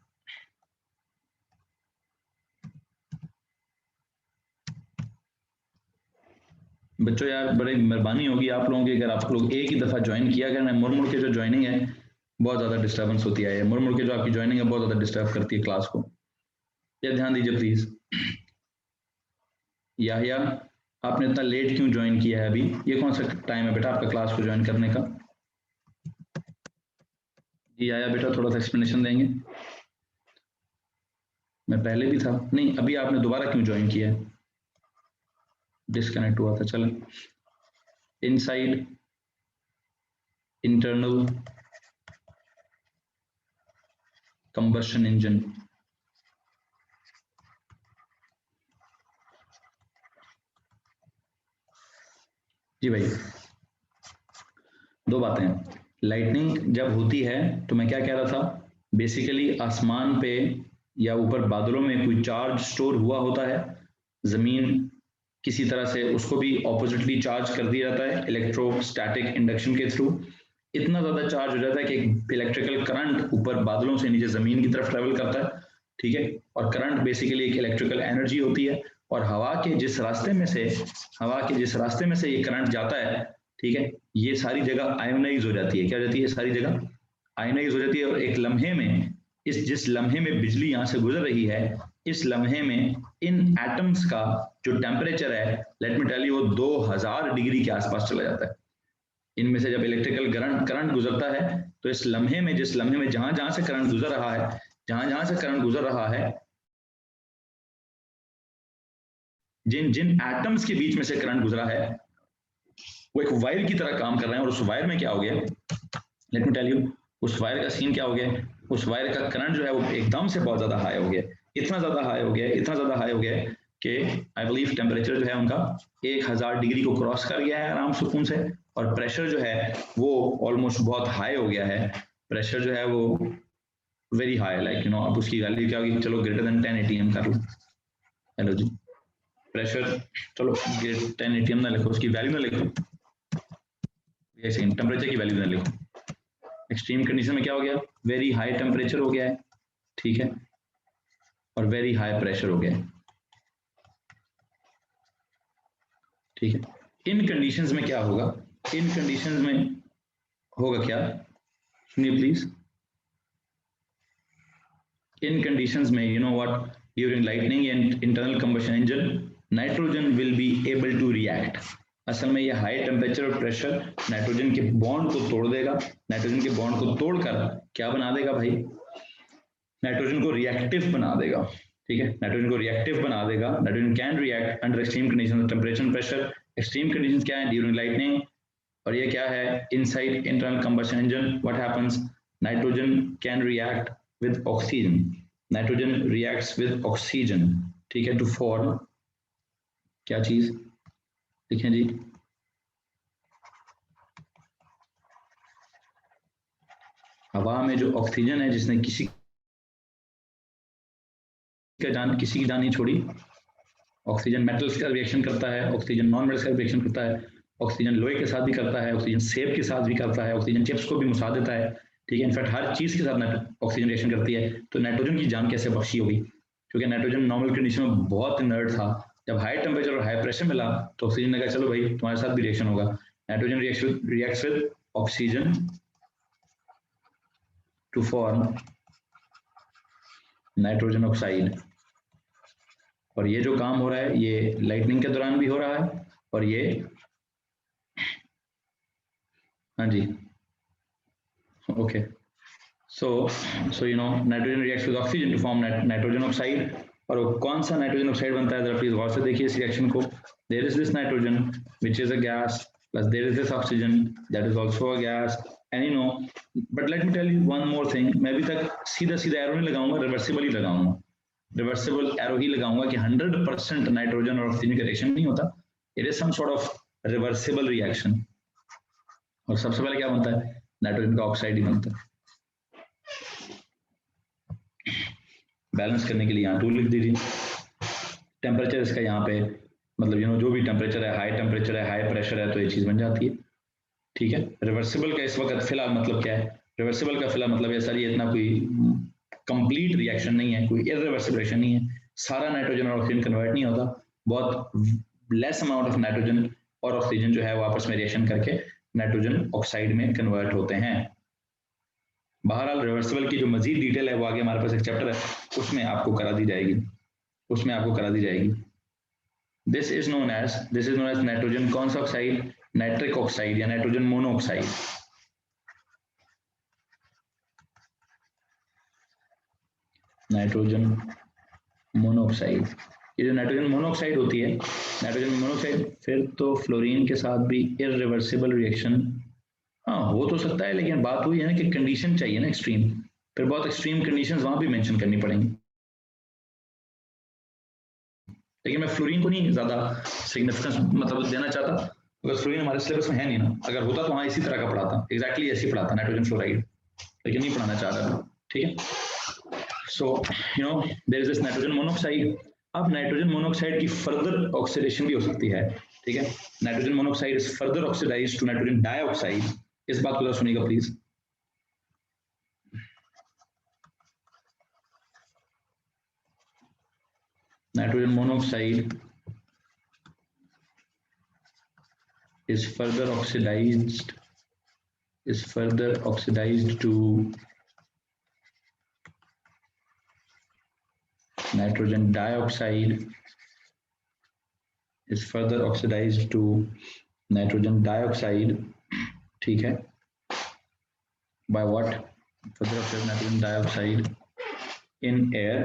बच्चों? यार बड़ी मेहरबानी होगी आप लोगों की अगर आप लोग एक ही दफा ज्वाइन किया करना। मुड़ मुड़ के जो ज्वाइनिंग है बहुत ज्यादा डिस्टर्बेंस होती है, मुड़ मुड़ के जो आपकी ज्वाइनिंग है बहुत ज्यादा डिस्टर्ब करती है क्लास को। या ध्यान दीजिए प्लीज। या आपने इतना लेट क्यों ज्वाइन किया है? अभी ये कौन सा टाइम है बेटा आपका क्लास को ज्वाइन करने का? जी आया बेटा, थोड़ा सा एक्सप्लेनेशन देंगे? मैं पहले भी था। नहीं, अभी आपने दोबारा क्यों ज्वाइन किया है? डिस्कनेक्ट हुआ था। चलें, इनसाइड इंटरनल कंबशन इंजन, जी भाई दो बातें हैं। लाइटनिंग जब होती है तो मैं क्या कह रहा था, बेसिकली आसमान पे या ऊपर बादलों में कोई चार्ज स्टोर हुआ होता है, जमीन किसी तरह से उसको भी ऑपोजिटली चार्ज कर दिया जाता है इलेक्ट्रोस्टैटिक इंडक्शन के थ्रू। इतना ज्यादा चार्ज हो जाता है कि इलेक्ट्रिकल करंट ऊपर बादलों से नीचे जमीन की तरफ ट्रेवल करता है, ठीक है। और करंट बेसिकली एक इलेक्ट्रिकल एनर्जी होती है, और हवा के जिस रास्ते में से, हवा के जिस रास्ते में से ये करंट जाता है, ठीक है, ये सारी जगह आयोनाइज हो जाती है। क्या हो जाती है? सारी जगह आयोनाइज हो जाती है। और एक लम्हे में, इस जिस लम्हे में बिजली यहाँ से गुजर रही है, इस लम्हे में इन एटम्स का जो टेम्परेचर है, लेट मी टेल यू, वो 2000 डिग्री के आसपास चला जाता है। इनमें से जब इलेक्ट्रिकल करंट गुजरता है तो इस लम्हे में, जिस लम्हे में जहां जहां से करंट गुजर रहा है, जहां जहां से करंट गुजर रहा है, जिन जिन एटम्स के बीच में से करंट गुजरा है, वो एक वायर की तरह काम कर रहे हैं। और उस वायर में क्या हो गया, लेट मी टेल यू, उस वायर का सीन क्या हो गया, उस वायर का करंट जो है वो एकदम से बहुत ज्यादा हाई हो गया, इतना ज्यादा हाई हो गया, इतना ज्यादा हाई हो गया कि आई बिलीव टेम्परेचर जो है उनका 1000 डिग्री को क्रॉस कर गया है आराम सुकून से। और प्रेशर जो है वो ऑलमोस्ट बहुत हाई हो गया है। प्रेशर जो है वो very high, like you know, अब उसकी वैल्यू क्या होगी, चलो ग्रेटर देन 10 atm कर लो। हेलो जी, प्रेशर, चलो 10 atm ना लिखो, उसकी वैल्यू ना लिखो, टेम्परेचर की वैल्यू ना लिखो। एक्सट्रीम कंडीशन में क्या हो गया, वेरी हाई टेम्परेचर हो गया है, ठीक है, और वेरी हाई प्रेशर हो गया है, ठीक है। इन कंडीशंस में क्या होगा, इन कंडीशंस में होगा क्या, सुनिए प्लीज। इन कंडीशंस में, you know what, during lightning and internal combustion engine, nitrogen will be able to react. असल में ये हाई टेम्परेचर और प्रेशर नाइट्रोजन के बॉन्ड को तोड़ देगा। नाइट्रोजन के बॉन्ड को तोड़कर क्या बना देगा भाई, नाइट्रोजन को रिएक्टिव बना देगा, ठीक है, नाइट्रोजन को रिएक्टिव बना देगा। Nitrogen can react under extreme condition, temperature and pressure. Extreme conditions क्या है, ड्यूरिंग लाइटनिंग, और ये क्या है, inside internal combustion engine, what happens, nitrogen can react with oxygen, nitrogen reacts with oxygen, ठीक है, टू फॉर्म क्या चीज, देखें जी, हवा में जो ऑक्सीजन है जिसने किसी की जान नहीं छोड़ी, ऑक्सीजन मेटल्स का रिएक्शन करता है, ऑक्सीजन नॉन मेटल्स का रिएक्शन करता है, ऑक्सीजन लोहे के साथ भी करता है, ऑक्सीजन सेब के साथ भी करता है, ऑक्सीजन चिप्स को भी मुसा देता है, ठीक है। इनफैक्ट हर चीज के साथ ऑक्सीजन रिएक्शन करती है। तो नाइट्रोजन की जान कैसे बख्शी होगी? क्योंकि नाइट्रोजन नॉर्मल कंडीशन में बहुत इनर्ट था, जब हाई टेम्परेचर और हाई प्रेशर मिला तो ऑक्सीजन ने कहा चलो भाई तुम्हारे साथ भी रिएक्शन होगा। Nitrogen reacts with oxygen to form nitrogen oxide. और ये जो काम हो रहा है ये लाइटनिंग के दौरान भी हो रहा है, और ये हाँ जी okay so you know nitrogen reacts with oxygen to form nitrogen oxide. और वो कौन सा नाइट्रोजन ऑक्साइड बनता है जरा प्लीज गौर से देखिए इस रिएक्शन को। There is this nitrogen which is a gas plus there is this oxygen that is also a gas and you know but let me tell you one more thing. मैं अभी तक सीधा सीधा arrow नहीं लगाऊंगा, reversible ही लगाऊंगा, reversible arrow ही लगाऊंगा कि 100% नाइट्रोजन और ऑक्सीजन का रिएक्शन नहीं होता। It is some sort of reversible reaction. और सबसे पहले क्या बनता है? नाइट्रोजन का ऑक्साइड ही बनता है। बैलेंस करने के लिए यहाँ 2 लिख दीजिए। टेम्परेचर इसका यहाँ पे मतलब यू नो जो भी टेम्परेचर है, हाई टेम्परेचर है, हाई प्रेशर है, तो ये चीज बन जाती है, ठीक है। रिवर्सिबल का इस वक्त फिलहाल मतलब क्या है? रिवर्सिबल का फिलहाल मतलब है सर ये इतना कोई कंप्लीट रिएक्शन नहीं है, कोई इरिवर्सिबल रिएक्शन नहीं है, सारा नाइट्रोजन और ऑक्सीजन कन्वर्ट नहीं होता, बहुत लेस अमाउंट ऑफ नाइट्रोजन और ऑक्सीजन जो है वो आपस में रिएक्शन करके नाइट्रोजन ऑक्साइड में कन्वर्ट होते हैं। बहरहाल रिवर्सिबल की जो मजीद डिटेल है वो आगे हमारे पास एक चैप्टर है, उसमें आपको करा दी जाएगी, this is known as nitrogen कौन सा ऑक्साइड? नाइट्रिक ऑक्साइड या नाइट्रोजन मोनोऑक्साइड। नाइट्रोजन मोनोऑक्साइड, ये जो नाइट्रोजन मोनोऑक्साइड होती है, नाइट्रोजन मोनोऑक्साइड फिर तो फ्लोरीन के साथ भी इरिवर्सिबल रिएक्शन हाँ हो तो सकता है, लेकिन बात हुई है ना कि कंडीशन चाहिए ना एक्सट्रीम, फिर बहुत एक्सट्रीम कंडीशंस वहां भी मेंशन करनी पड़ेंगी। लेकिन मैं फ्लोरीन को नहीं ज्यादा सिग्निफिकेंस मतलब देना चाहता, अगर फ्लोरीन हमारे सिलेबस में है नहीं ना, अगर होता तो हाँ इसी तरह का पढ़ाता, एग्जैक्टली ऐसे ही पढ़ाता नाइट्रोजन फ्लोराइड, लेकिन नहीं पढ़ाना चाह रहा, ठीक है। So you know there is this nitrogen monoxide. अब नाइट्रोजन मोनोऑक्साइड की फर्दर ऑक्सीडेशन भी हो सकती है, ठीक है। Nitrogen monoxide is further oxidized to nitrogen dioxide. इस बात को सुनिएगा please. Nitrogen monoxide is further oxidized to nitrogen dioxide, ठीक है। by what? further oxidized nitrogen dioxide in air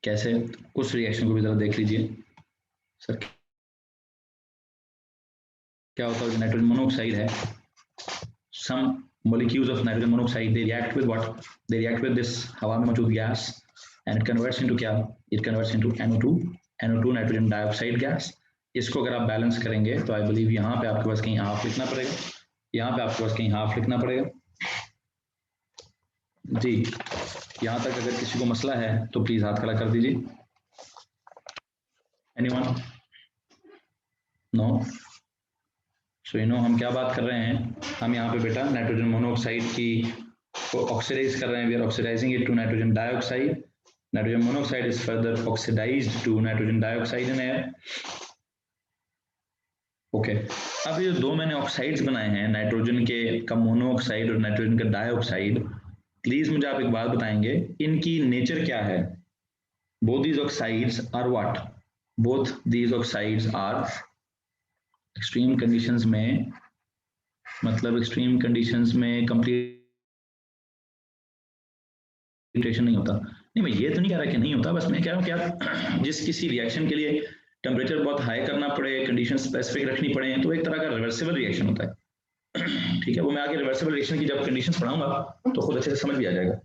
कैसे? उस रिएक्शन को भी जरा देख लीजिए सर, क्या होता है जो नाइट्रोजन मोनोऑक्साइड है, some molecules of nitrogen monoxide they react with what? They react with this हवा में मौजूद gas and it converts into क्या? It converts into NO2 nitrogen dioxide gas. इसको अगर आप बैलेंस करेंगे तो आई बिलीव यहाँ पे आपके पास कहीं हाफ लिखना पड़ेगा, यहाँ पे आपके पास कहीं हाफ लिखना पड़ेगा जी। यहाँ तक अगर किसी को मसला है तो प्लीज हाथ खड़ा कर दीजिए। Anyone? No? So you know हम क्या बात कर रहे हैं, हम यहाँ पे बेटा नाइट्रोजन मोनोऑक्साइड की को ऑक्सीडाइज कर रहे हैं, we are oxidizing it to nitrogen dioxide. Nitrogen monoxide is further oxidized to nitrogen dioxide in air, okay. अब ये दो मैंने ऑक्साइड्स बनाए हैं, नाइट्रोजन के का मोनोऑक्साइड और नाइट्रोजन का डाइऑक्साइड, प्लीज मुझे आप एक बात बताएंगे इनकी नेचर क्या है? Both these oxides are what? Both these oxides are extreme conditions में, मतलब एक्सट्रीम कंडीशंस में कंप्लीटेशन नहीं होता। नहीं मैं ये तो नहीं कह रहा कि नहीं होता, बस मैं कह रहा हूँ कि आप जिस किसी रिएक्शन के लिए टेम्परेचर बहुत हाई करना पड़े, कंडीशन स्पेसिफिक रखनी पड़े, तो एक तरह का रिवर्सिबल रिएक्शन होता है, ठीक है। वो मैं आगे रिवर्सिबल रिएक्शन की जब कंडीशंस पढ़ाऊंगा तो खुद अच्छे से समझ भी आ जाएगा,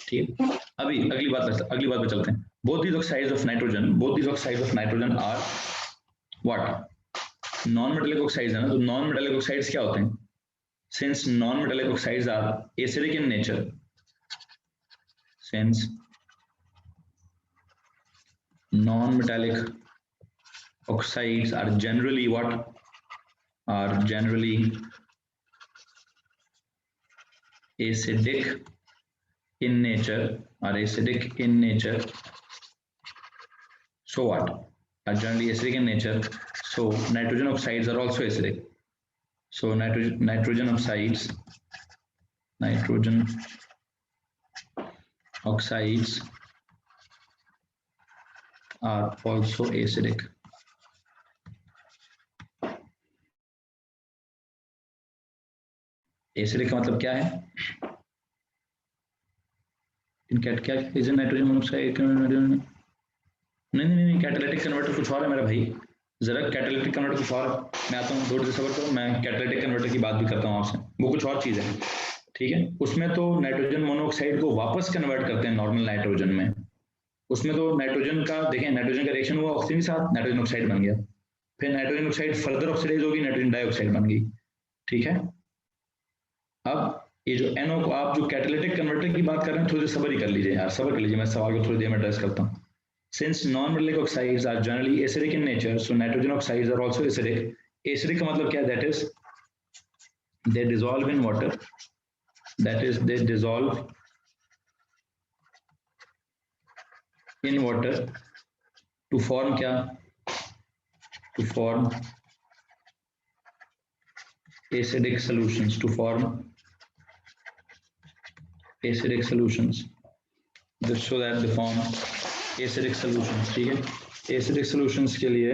ठीक है। अभी अगली बात पे चलते हैं। Both these oxides of nitrogen are what? Non metallic oxides है ना, तो नॉन मेटेलिक ऑक्साइड्स क्या होते हैं? Since non metallic oxides are acidic in nature, since non-metallic oxides are generally what? Are generally acidic in nature, are acidic in nature. So what? Are generally acidic in nature. So nitrogen oxides are also acidic. So nitrogen oxides are also acidic. Acidic का मतलब क्या है? क्या reason? Nitrogen monoxide, नहीं catalytic converter कुछ और है मेरा भाई, जरा कैटालिटिक कन्वर्टर कुछ और है। मैं आता हूँ 2 दिसंबर को, मैं कैटालिटिक कन्वर्टर की बात भी करता हूँ आपसे, वो कुछ और चीज है, ठीक है। उसमें तो नाइट्रोजन मोनोऑक्साइड को वापस कन्वर्ट करते हैं नॉर्मल नाइट्रोजन में। उसमें तो नाइट्रोजन का देखें, नाइट्रोजन का रिएक्शन हुआ ऑक्सीजन के साथ, नाइट्रोजन ऑक्साइड बन गया, फिर नाइट्रोजन ऑक्साइड फर्दर ऑक्सीडाइज होगी, नाइट्रोजन डाइऑक्साइड बन गई, ठीक है। अब ये जो NO को आप जो कैटालिटिक कन्वर्टर की बात कर रहे हैं, थोड़ी देर सब्र ही कर लीजिए यार, सब्र कर लीजिए, मैं सवाल को थोड़ी देर में एड्रेस करता हूँ। Since non-metallic oxides are generally acidic in nature, so nitrogen oxides are also acidic. Acidic का मतलब क्या है? That is, they dissolve in water. That is, they dissolve in water to form क्या? To form acidic solutions. To form acidic solutions. Just so that they form acidic solutions, ठीक है। acidic solutions के लिए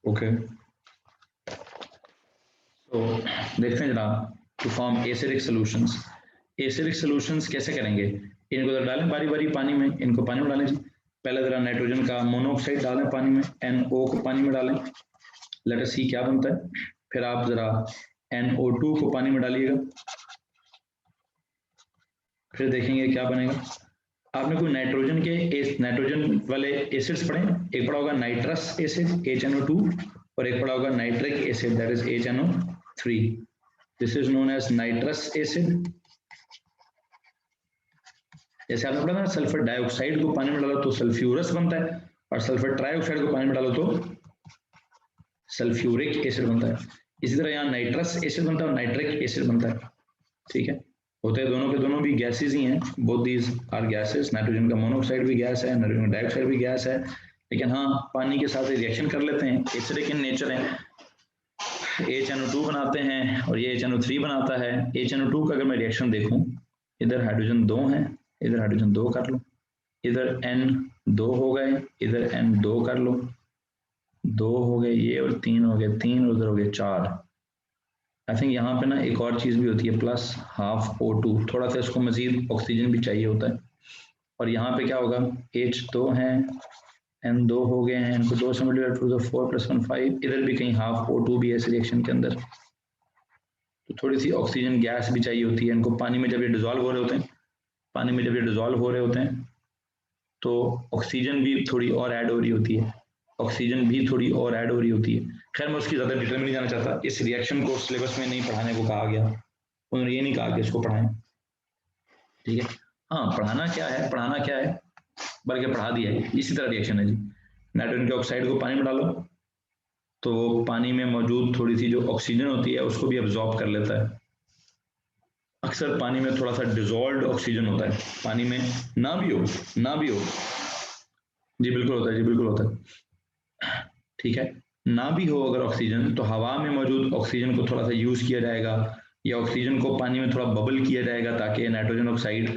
okay, तो देखते हैं जनाब, to form acidic solutions. Acidic solutions कैसे करेंगे? इनको जरा डालें बारी बारी पानी में, इनको पानी में डालें जी। पहले जरा नाइट्रोजन का मोनोऑक्साइड डालें पानी में, NO को पानी में डालें, लेट अस सी क्या बनता है। फिर आप जरा NO2 को पानी में डालिएगा, फिर देखेंगे क्या बनेगा। आपने कोई नाइट्रोजन वाले एसिड्स पढ़े? एक पढ़ा होगा नाइट्रस एसिड HNO2, और एक पढ़ा होगा nitric acid that is HNO3। This is known as nitrous acid. जैसे आपने पढ़ा ना, सल्फर डाइऑक्साइड को पानी में डालो तो सल्फ्यूरस बनता है, और सल्फर ट्राइऑक्साइड को पानी में डालो तो सल्फ्यूरिक एसिड बनता है। इसी तरह यहाँ नाइट्रस एसिड बनता है और नाइट्रिक एसिड बनता है, ठीक है। होते हैं दोनों के दोनों भी गैसेज ही हैं, both these are gases. Nitrogen का मोनोऑक्साइड भी गैस है, नाइट्रोजन डाइऑक्साइड भी गैस है, लेकिन हाँ पानी के साथ रिएक्शन कर लेते हैं, एसिडिक इन नेचर है। HNO2 बनाते हैं और ये HNO3 बनाता है। HNO2 का अगर मैं रिएक्शन देखूं, इधर हाइड्रोजन 2 है, इधर हाइड्रोजन 2 कर लो, इधर N2 हो गए, इधर N2 कर लो, 2 हो गए ये, और 3 हो गए, 3 उधर हो गए 4। आई थिंक यहाँ पे ना एक और चीज भी होती है, प्लस हाफ O2, थोड़ा सा इसको मजीद ऑक्सीजन भी चाहिए होता है। और यहाँ पे क्या होगा, H2 है, N2 हो गए हैं, इनको 2 से मल्टीप्लाई टू 4 + 1 5, इधर भी कहीं हाफ O2 भी है इस रिएक्शन के अंदर, तो थोड़ी सी ऑक्सीजन गैस भी चाहिए होती है इनको। पानी में जब ये डिजोल्व हो रहे होते हैं, पानी में जब ये डिजोल्व हो रहे होते हैं तो ऑक्सीजन भी थोड़ी और ऐड हो रही होती है, ऑक्सीजन भी थोड़ी और ऐड हो रही होती है। खैर मैं उसकी ज़्यादा डिटेल में नहीं जाना चाहता, इस रिएक्शन को सिलेबस में नहीं पढ़ाने को कहा गया, उन्होंने ये नहीं कहा कि इसको पढ़ाएं, ठीक है। हाँ पढ़ाना क्या है, पढ़ाना क्या है, बल्कि पढ़ा दिया है। इसी तरह रिएक्शन है जी, नाइट्रोजन के ऑक्साइड को पानी में डालो तो पानी में मौजूद थोड़ी सी जो ऑक्सीजन होती है उसको भी अब्जॉर्ब कर लेता है। अक्सर पानी में थोड़ा सा डिजोल्व्ड ऑक्सीजन होता है, पानी में ना भी हो जी बिल्कुल होता है, जी बिल्कुल होता है, ठीक है। ना भी हो अगर ऑक्सीजन, तो हवा में मौजूद ऑक्सीजन को थोड़ा सा यूज किया जाएगा, या ऑक्सीजन को पानी में थोड़ा बबल किया जाएगा, ताकि नाइट्रोजन ऑक्साइड,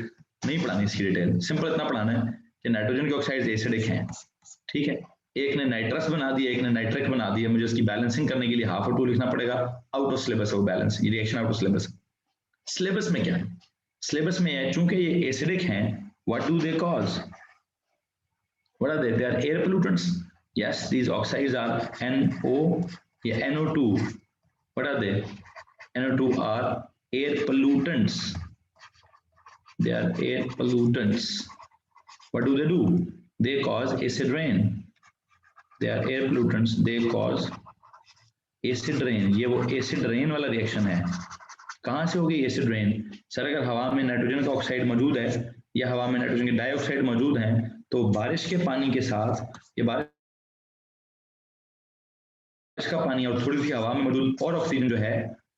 नहीं पढ़ानी इसकी डिटेल, सिंपल इतना पढ़ाना है कि नाइट्रोजन के ऑक्साइड एसिडिक हैं, ठीक है। एक ने नाइट्रस बना दिया, एक ने नाइट्रिक बना दिया, मुझे उसकी बैलेंसिंग करने के लिए हाफ O2 लिखना पड़ेगा, आउट ऑफ सिलेबस है वो बैलेंस, ये reaction out of syllabus. Syllabus में क्या है, सिलेबस में है चूंकि ये एसिडिक हैं, what do they cause, what are they are air pollutants, yes these oxides are NO2, what are they, NO2 are air pollutants, They are air pollutants. What do? They cause acid rain. They are air pollutants. They cause acid rain. ये वो acid rain वाला reaction है. कहाँ से होगी acid rain? Sir अगर हवा में नाइट्रोजन का ऑक्साइड मौजूद है या हवा में नाइट्रोजन के डाइऑक्साइड मौजूद है तो बारिश के पानी के साथ ये बारिश का पानी और थोड़ी सी हवा में मौजूद और ऑक्सीजन जो है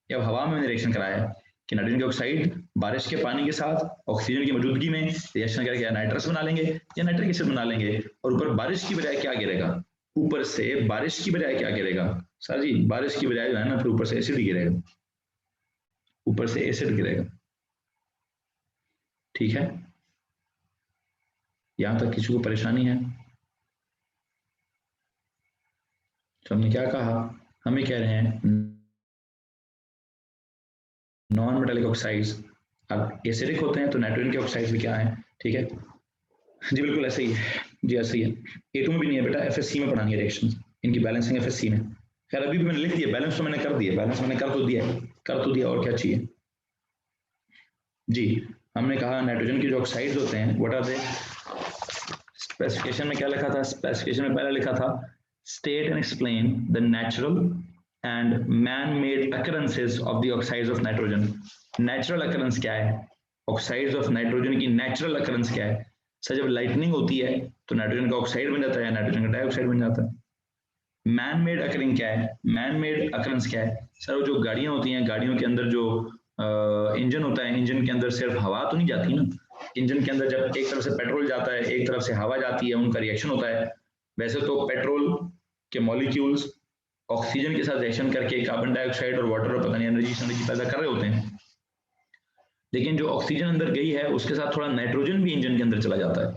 या हवा में रिएक्शन कराया कि नाइट्रोजन के ऑक्साइड बारिश के पानी के साथ ऑक्सीजन की मौजूदगी में रिएक्शन करके नाइट्रस बना लेंगे या नाइट्रिक एसिड बना लेंगे और ऊपर बारिश की बजाय क्या गिरेगा? ऊपर से बारिश की बजाय क्या गिरेगा? सर जी बारिश की बजाय जो है ना फिर ऊपर से एसिड गिरेगा, ऊपर से एसिड गिरेगा. ठीक है, यहां तक किसी को परेशानी है? तो हमने क्या कहा? हमें कह रहे हैं नॉन मेटालिक ऑक्साइड्स अब एसिडिक होते हैं तो नाइट्रोजन के ऑक्साइड्स भी क्या है? ठीक है जी, बिल्कुल ऐसे ही है जी, ऐसे ही है. A2 में भी नहीं है बेटा, FSC में पढ़ानी है रिएक्शन, इनकी बैलेंसिंग FSC में. खैर अभी भी मैंने लिख दिया, बैलेंस तो मैंने कर दिया, बैलेंस मैंने कर तो दिया और क्या चाहिए जी. हमने कहा नाइट्रोजन के जो ऑक्साइड्स होते हैं व्हाट आर दे? स्पेसिफिकेशन में क्या लिखा था? स्पेसिफिकेशन में पहले लिखा था state and explain the natural and man made occurrences of the oxides of nitrogen. Natural occurrence क्या है? ऑक्साइड्स ऑफ नाइट्रोजन की नेचुरल अकरेंस क्या है? सर जब लाइटनिंग होती है तो नाइट्रोजन का ऑक्साइड बन जाता है, नाइट्रोजन का डाइऑक्साइड बन जाता है. मैन मेड अकरिंग क्या है? मैन मेड अकरेंस क्या है? सर वो जो गाड़ियां होती हैं, गाड़ियों के अंदर जो इंजन होता है, इंजन के अंदर सिर्फ हवा तो नहीं जाती ना. इंजन के अंदर जब एक तरफ से पेट्रोल जाता है एक तरफ से हवा जाती है, उनका रिएक्शन होता है. वैसे तो पेट्रोल के मॉलिक्यूल्स ऑक्सीजन के साथ रिएक्शन करके कार्बन डाइऑक्साइड और वाटर और पता नहीं एनर्जी पैदा कर रहे होते हैं, लेकिन जो ऑक्सीजन अंदर गई है उसके साथ थोड़ा नाइट्रोजन भी इंजन के अंदर चला जाता है,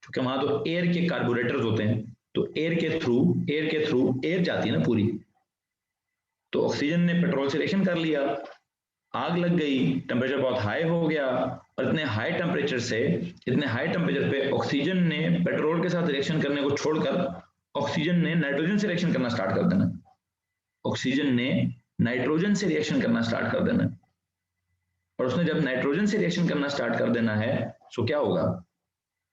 क्योंकि वहां तो एयर के कार्बोरेटर्स होते हैं, तो एयर के थ्रू एयर जाती है ना पूरी. तो ऑक्सीजन ने पेट्रोल से रिएक्शन कर लिया, आग लग गई, टेम्परेचर बहुत हाई हो गया और इतने हाई टेम्परेचर पे ऑक्सीजन ने पेट्रोल के साथ रिएक्शन करने को छोड़कर ऑक्सीजन ने नाइट्रोजन से रिएक्शन करना स्टार्ट कर देना. ऑक्सीजन ने नाइट्रोजन से रिएक्शन करना स्टार्ट कर देना, और उसने जब नाइट्रोजन से रिएक्शन करना स्टार्ट कर देना है तो क्या होगा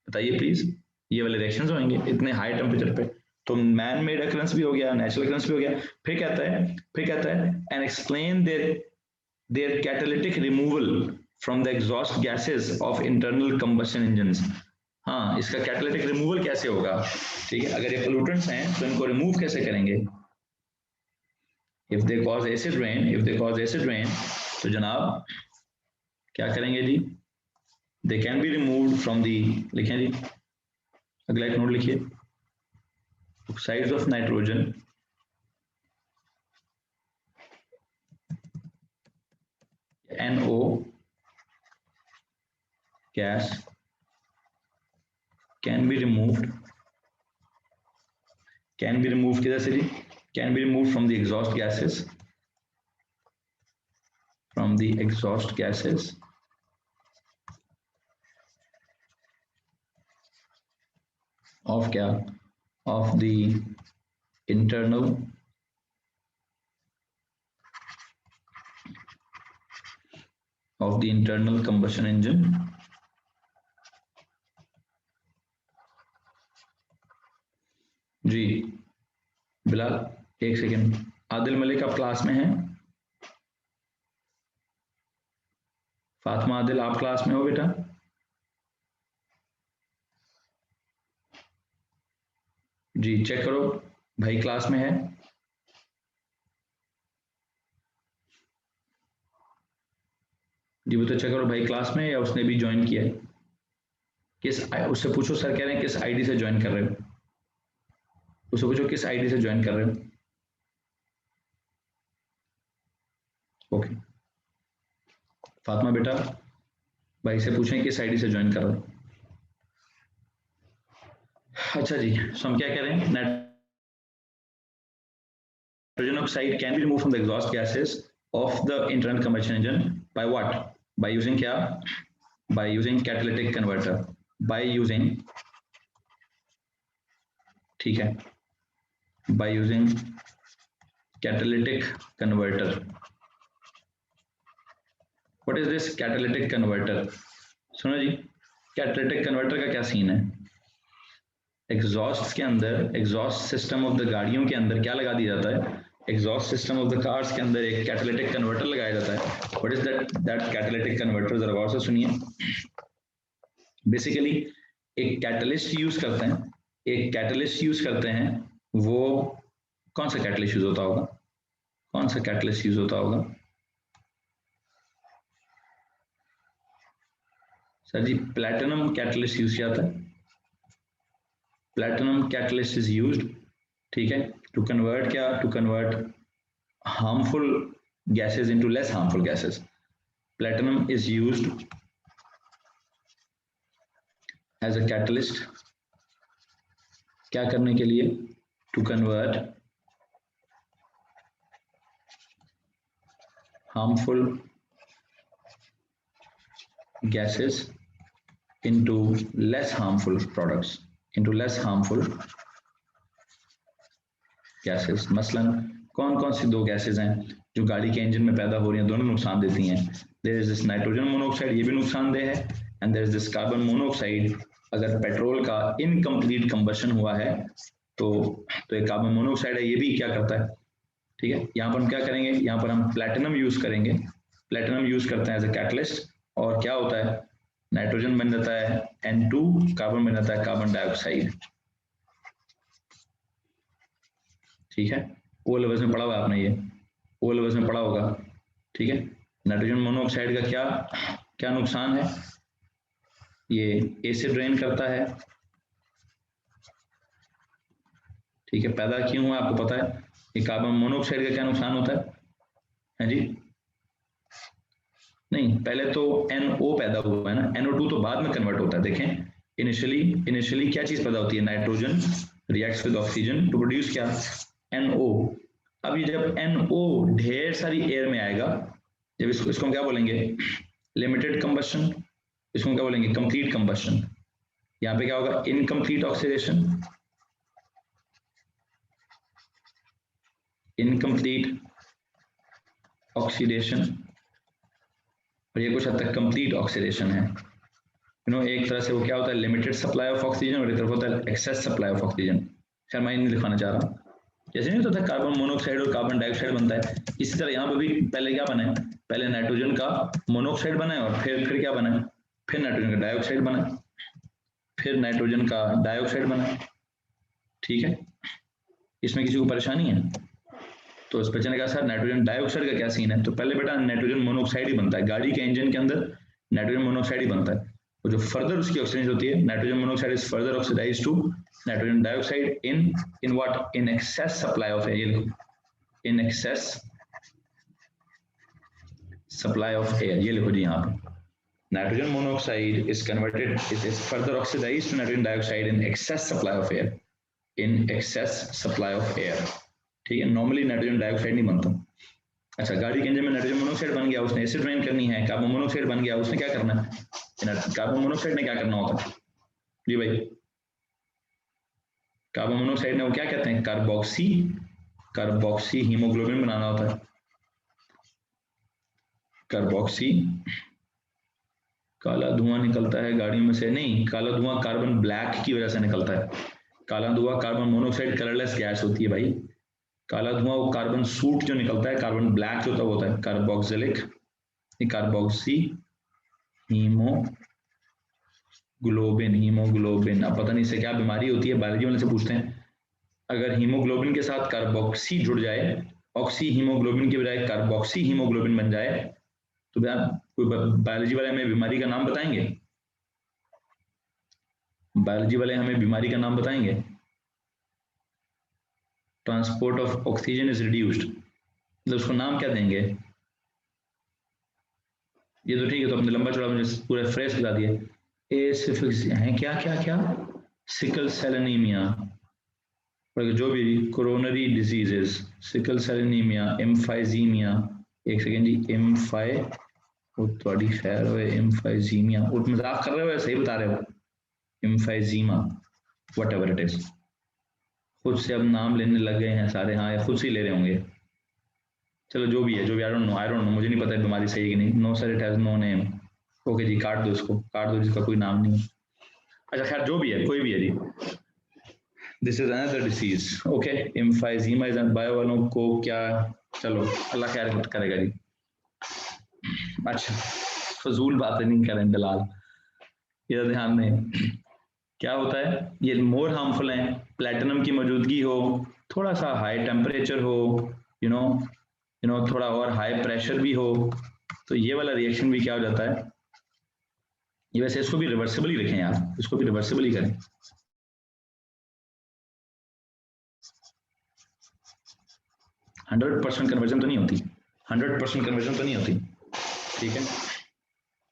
बताइए प्लीज? ये वाले रिएक्शंस होंगे इतने हाई टेम्परेचर पे. तो मैन मेड अकरेंस भी हो गया, नेचुरल अकरेंस भी हो गया. फिर कहता है and explain their catalytic removal from the exhaust gases of internal combustion engines. हाँ, इसका कैटालिटिक रिमूवल कैसे होगा? ठीक है, अगर ये पोल्यूटेंट्स हैं तो इनको रिमूव कैसे करेंगे? if they cause acid rain तो जनाब क्या करेंगे जी? they can be removed from the, लिखें जी, अगला एक नोट लिखिए, oxides of nitrogen NO gas can be removed किधर से जी? can be removed from the exhaust gases of क्या? of the internal combustion engine जी. बिलाल एक सेकेंड, आदिल मलिक आप क्लास में हैं? फातिमा आदिल आप क्लास में हो बेटा? जी चेक करो भाई क्लास में है? जी वो तो चेक करो भाई क्लास में या उसने भी ज्वाइन किया है? उससे पूछो सर कह रहे हैं किस आईडी से ज्वाइन कर रहे हो, उससे पूछो किस आईडी से ज्वाइन कर रहे हो. ओके फातिमा बेटा भाई से पूछें किस आईडी से ज्वाइन कर रहे हो. अच्छा जी, सो हम क्या कह रहे हैं? Nitrogen oxide can be remove from the exhaust gases of the internal combustion engine by what? By using क्या? By using catalytic converter. By using, ठीक है, by using catalytic converter. What is this catalytic converter? सुनो जी, catalytic converter का क्या scene है? Exhaust के अंदर, exhaust system of the गाड़ियों के अंदर क्या लगा दिया जाता है? Exhaust system of the cars के अंदर एक कैटालिटिक कन्वर्टर लगाया जाता है। What is that catalytic converter? जरा गौर से सुनिए। बेसिकली एक कैटलिस्ट यूज करते हैं, एक कैटलिस्ट यूज करते हैं। वो कौन सा कैटलिस्ट यूज होता होगा? कौन सा कैटलिस्ट यूज होता होगा सर जी? प्लैटिनम कैटलिस्ट यूज किया जाता है। प्लैटिनम कैटलिस्ट इज यूज्ड, ठीक है, टू कन्वर्ट क्या? To convert harmful gases into less harmful gases. Platinum is used as a catalyst, क्या करने के लिए? To convert harmful gases into less harmful products, into less harmful gases. मसलन कौन कौन सी दो गैसेज हैं जो गाड़ी के इंजन में पैदा हो रही हैं, दोनों नुकसान देती हैं? There is this nitrogen monoxide, ये भी नुकसानदेह है, and there is this carbon monoxide. अगर पेट्रोल का इनकम्प्लीट कंबशन हुआ है तो ये कार्बन मोनोऑक्साइड है, ये भी क्या करता है? ठीक है, यहाँ पर हम क्या करेंगे? यहाँ पर हम प्लैटिनम यूज करेंगे। प्लैटिनम यूज करते हैं एज ए कैटलिस्ट, और क्या होता है? नाइट्रोजन बन जाता है N2, कार्बन बन जाता है कार्बन डाइऑक्साइड। ठीक है, ओ लेवल्स में पढ़ा हुआ आपने, ये ओ लेवल्स में पढ़ा होगा। ठीक है, नाइट्रोजन मोनोऑक्साइड का क्या क्या नुकसान है? ये एसिड रेन करता है। ठीक है, पैदा क्यों हुआ आपको पता है? ये कार्बन मोनोऑक्साइड का क्या नुकसान होता है जी? नहीं, पहले तो NO पैदा हुआ है ना, NO2 तो बाद में कन्वर्ट होता है। देखें, इनिशियली क्या चीज पैदा होती है? Nitrogen reacts with oxygen to produce क्या? NO। अब ये जब NO ढेर सारी एयर में आएगा, जब इसको हम क्या बोलेंगे? Limited combustion. इसको हम क्या बोलेंगे? Complete combustion. यहाँ पे क्या होगा? इनकम्प्लीट ऑक्सीडेशन, इनकम्प्लीट ऑक्सीडेशन, और ये कुछ हद तक कंप्लीट ऑक्सीडेशन है। एक तरह से वो क्या होता है? लिमिटेड सप्लाई ऑफ ऑक्सीजन, और एक तरफ होता है एक्सेस सप्लाई ऑफ ऑक्सीजन। खैर मैं नहीं दिखाना चाह रहा। जैसे नहीं होता था कार्बन मोनोऑक्साइड और कार्बन डाइऑक्साइड बनता है, इसी तरह यहाँ पर भी पहले क्या बना है? पहले नाइट्रोजन का मोनोऑक्साइड बना है, और फिर क्या बना है? फिर नाइट्रोजन का डाइऑक्साइड बना है, फिर नाइट्रोजन का डाइऑक्साइड बना है। ठीक है, इसमें किसी को परेशानी है? तो इस बच्चे ने कहा सर नाइट्रोजन डाइऑक्साइड का क्या सीन है? तो पहले बेटा नाइट्रोजन मोनोऑक्साइड ही बनता है, गाड़ी के इंजन के अंदर नाइट्रोजन मोनोऑक्साइड ही बनता है। और जो फर्दर उसकी ऑक्सीडेशन होती है, nitrogen monoxide is further oxidized to nitrogen dioxide in what? In excess supply of air. In excess supply of air, ये लिखो जी यहाँ पे। Nitrogen monoxide is converted, it is further oxidized to nitrogen dioxide in excess supply of air, in excess supply of air. ठीक है, normally nitrogen dioxide नहीं बनता। अच्छा, गाड़ी के इंजन में नाइट्रोजन मोनोऑक्साइड बन गया, उसने एसिड रेन करनी है, कार्बन मोनोऑक्साइड बन गया, उसने क्या करना है? कार्बन मोनोऑक्साइड ने क्या करना होता है जी भाई? कार्बन मोनोऑक्साइड ने वो क्या कहते हैं? कार्बोक्सी हीमोग्लोबिन बनाना होता है। कार्बोक्सी, काला धुआं निकलता है गाड़ी में से? नहीं, काला धुआं कार्बन ब्लैक की वजह से निकलता है। काला धुआं कार्बन मोनोऑक्साइड कलरलेस गैस होती है भाई। काला धुआं वो कार्बन सूट जो निकलता है, कार्बन ब्लैक जो होता है कार्बोक्सिलिक, कार्बोक्सी हीमोग्लोबिन। अब पता नहीं इससे क्या बीमारी होती है, बायोलॉजी वाले से पूछते हैं। अगर हीमोग्लोबिन के साथ कार्बोक्सी जुड़ जाए, ऑक्सी हीमोग्लोबिन की बजाय कार्बोक्सी हीमोग्लोबिन बन जाए, तो कोई बायोलॉजी वाले हमें बीमारी का नाम बताएंगे? बायोलॉजी वाले हमें बीमारी का नाम बताएंगे? Transport of oxygen is reduced, मतलब उसको नाम क्या देंगे? ये तो ठीक है, तो अपने लंबा चौड़ा मुझे पूरा फ्रेश बता दिया। है क्या क्या क्या? सिकल सेल एनीमिया, जो भी coronary diseases, sickle cell anaemia, emphysema, एक सेकेंड जी, थोड़ी खैर हो, एम्फाइजीमिया, मजाक कर रहे हो या सही बता रहे हो? Emphysema, what ever it is. खुद से अब नाम लेने लग गए हैं सारे, हाँ या खुद से ही ले रहे होंगे। चलो जो भी है, आई डोंट नो, मुझे नहीं पता है बीमारी सही है कि नहीं। No sir, it has no name. Okay जी, काट दो इसको, काट दो, जिसका कोई नाम नहीं है। अच्छा खैर जो भी है, कोई भी है जी। This is another disease, okay, emphysema is bio वालों को क्या, चलो अल्लाह खैर करेगा जी। अच्छा, फजूल बातें नहीं करें दलाल, ये ध्यान दें। क्या होता है, ये मोर हार्मफुल है, प्लेटिनम की मौजूदगी हो, थोड़ा सा हाई टेम्परेचर हो, यू नो थोड़ा और हाई प्रेशर भी हो, तो ये वाला रिएक्शन भी क्या हो जाता है, ये वैसे इसको भी रिवर्सिबल ही रखें यार, इसको भी रिवर्सिबल ही करें। हंड्रेड परसेंट कन्वर्जन तो नहीं होती, 100% कन्वर्जन तो नहीं होती, ठीक है।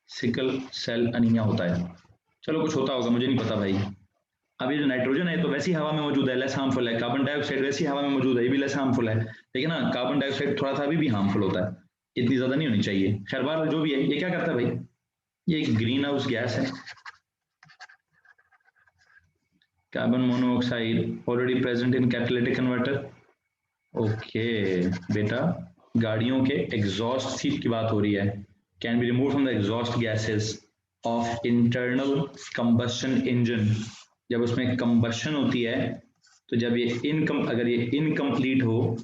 सिकल सेल अनीमिया होता है, चलो कुछ होता होगा, मुझे नहीं पता भाई। अब ये जो नाइट्रोजन है तो वैसी हवा में मौजूद है, लेस हार्मफुल है। कार्बन डाइऑक्साइड वैसी हवा में मौजूद है, ये भी लेस हार्मफुल है, ठीक है ना। कार्बन डाइऑक्साइड थोड़ा सा अभी भी हार्मफुल होता है, इतनी ज्यादा नहीं होनी चाहिए। खैर बार जो भी है, ये क्या करता है भाई, ये एक ग्रीन हाउस गैस है, carbon monoxide already present in catalytic converter. Okay बेटा, गाड़ियों के एग्जॉस्ट सीट की बात हो रही है, can be remove from the exhaust gases of internal combustion engine. जब उसमें कंबशन होती है, तो जब ये अगर ये इनकम्प्लीट हो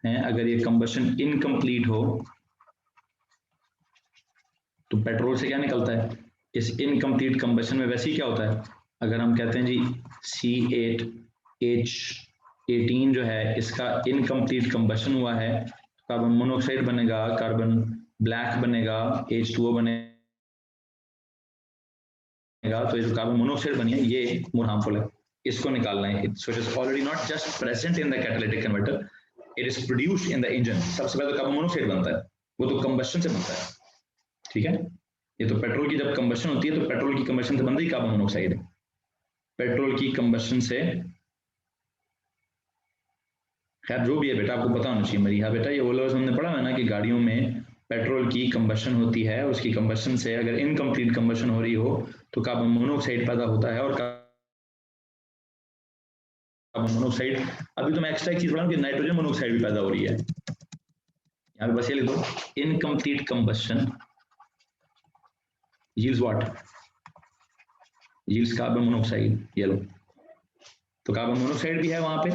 है, अगर ये कंबशन इनकम्प्लीट हो तो पेट्रोल से क्या निकलता है, इस इनकम्प्लीट कंबशन में वैसे ही क्या होता है, अगर हम कहते हैं जी C8H18 जो है, इसका इनकम्प्लीट कंबशन हुआ है, कार्बन मोनोऑक्साइड बनेगा, कार्बन ब्लैक बनेगा, H2O बनेगा, तो ये जो कार्बन मोनोऑक्साइड बनी है ये मोर हार्मफुल है, इसको निकालना है। So it is already not just present in the catalytic converter, it is produced in the engine. सबसे पहले तो कार्बन मोनोऑक्साइड बनता है, वो तो कंबशन से बनता है, ठीक है। ये तो पेट्रोल की जब कंबशन होती है, तो पेट्रोल की कंबशन से बनता ही कार्बन मोनोऑक्साइड है, पेट्रोल की कंबशन से। खैर जो भी है बेटा, आपको पता होना चाहिए मरीहा बेटा, ये वो लफ्ज़ हमने पढ़ा है ना कि गाड़ियों में पेट्रोल की कंबशन होती है, उसकी कंबशन से अगर इनकम्प्लीट कंबशन हो रही हो तो कार्बन मोनोऑक्साइड पैदा होता है, और कार्बन मोनोऑक्साइड, अभी तो मैं एक्स्ट्रा एक चीज पढ़ा कि नाइट्रोजन मोनोऑक्साइड भी पैदा हो रही है, यहाँ पे बस ये लिख दो, incomplete combustion yields what, yields carbon monoxide. ये लो, तो कार्बन मोनोऑक्साइड भी है वहां पे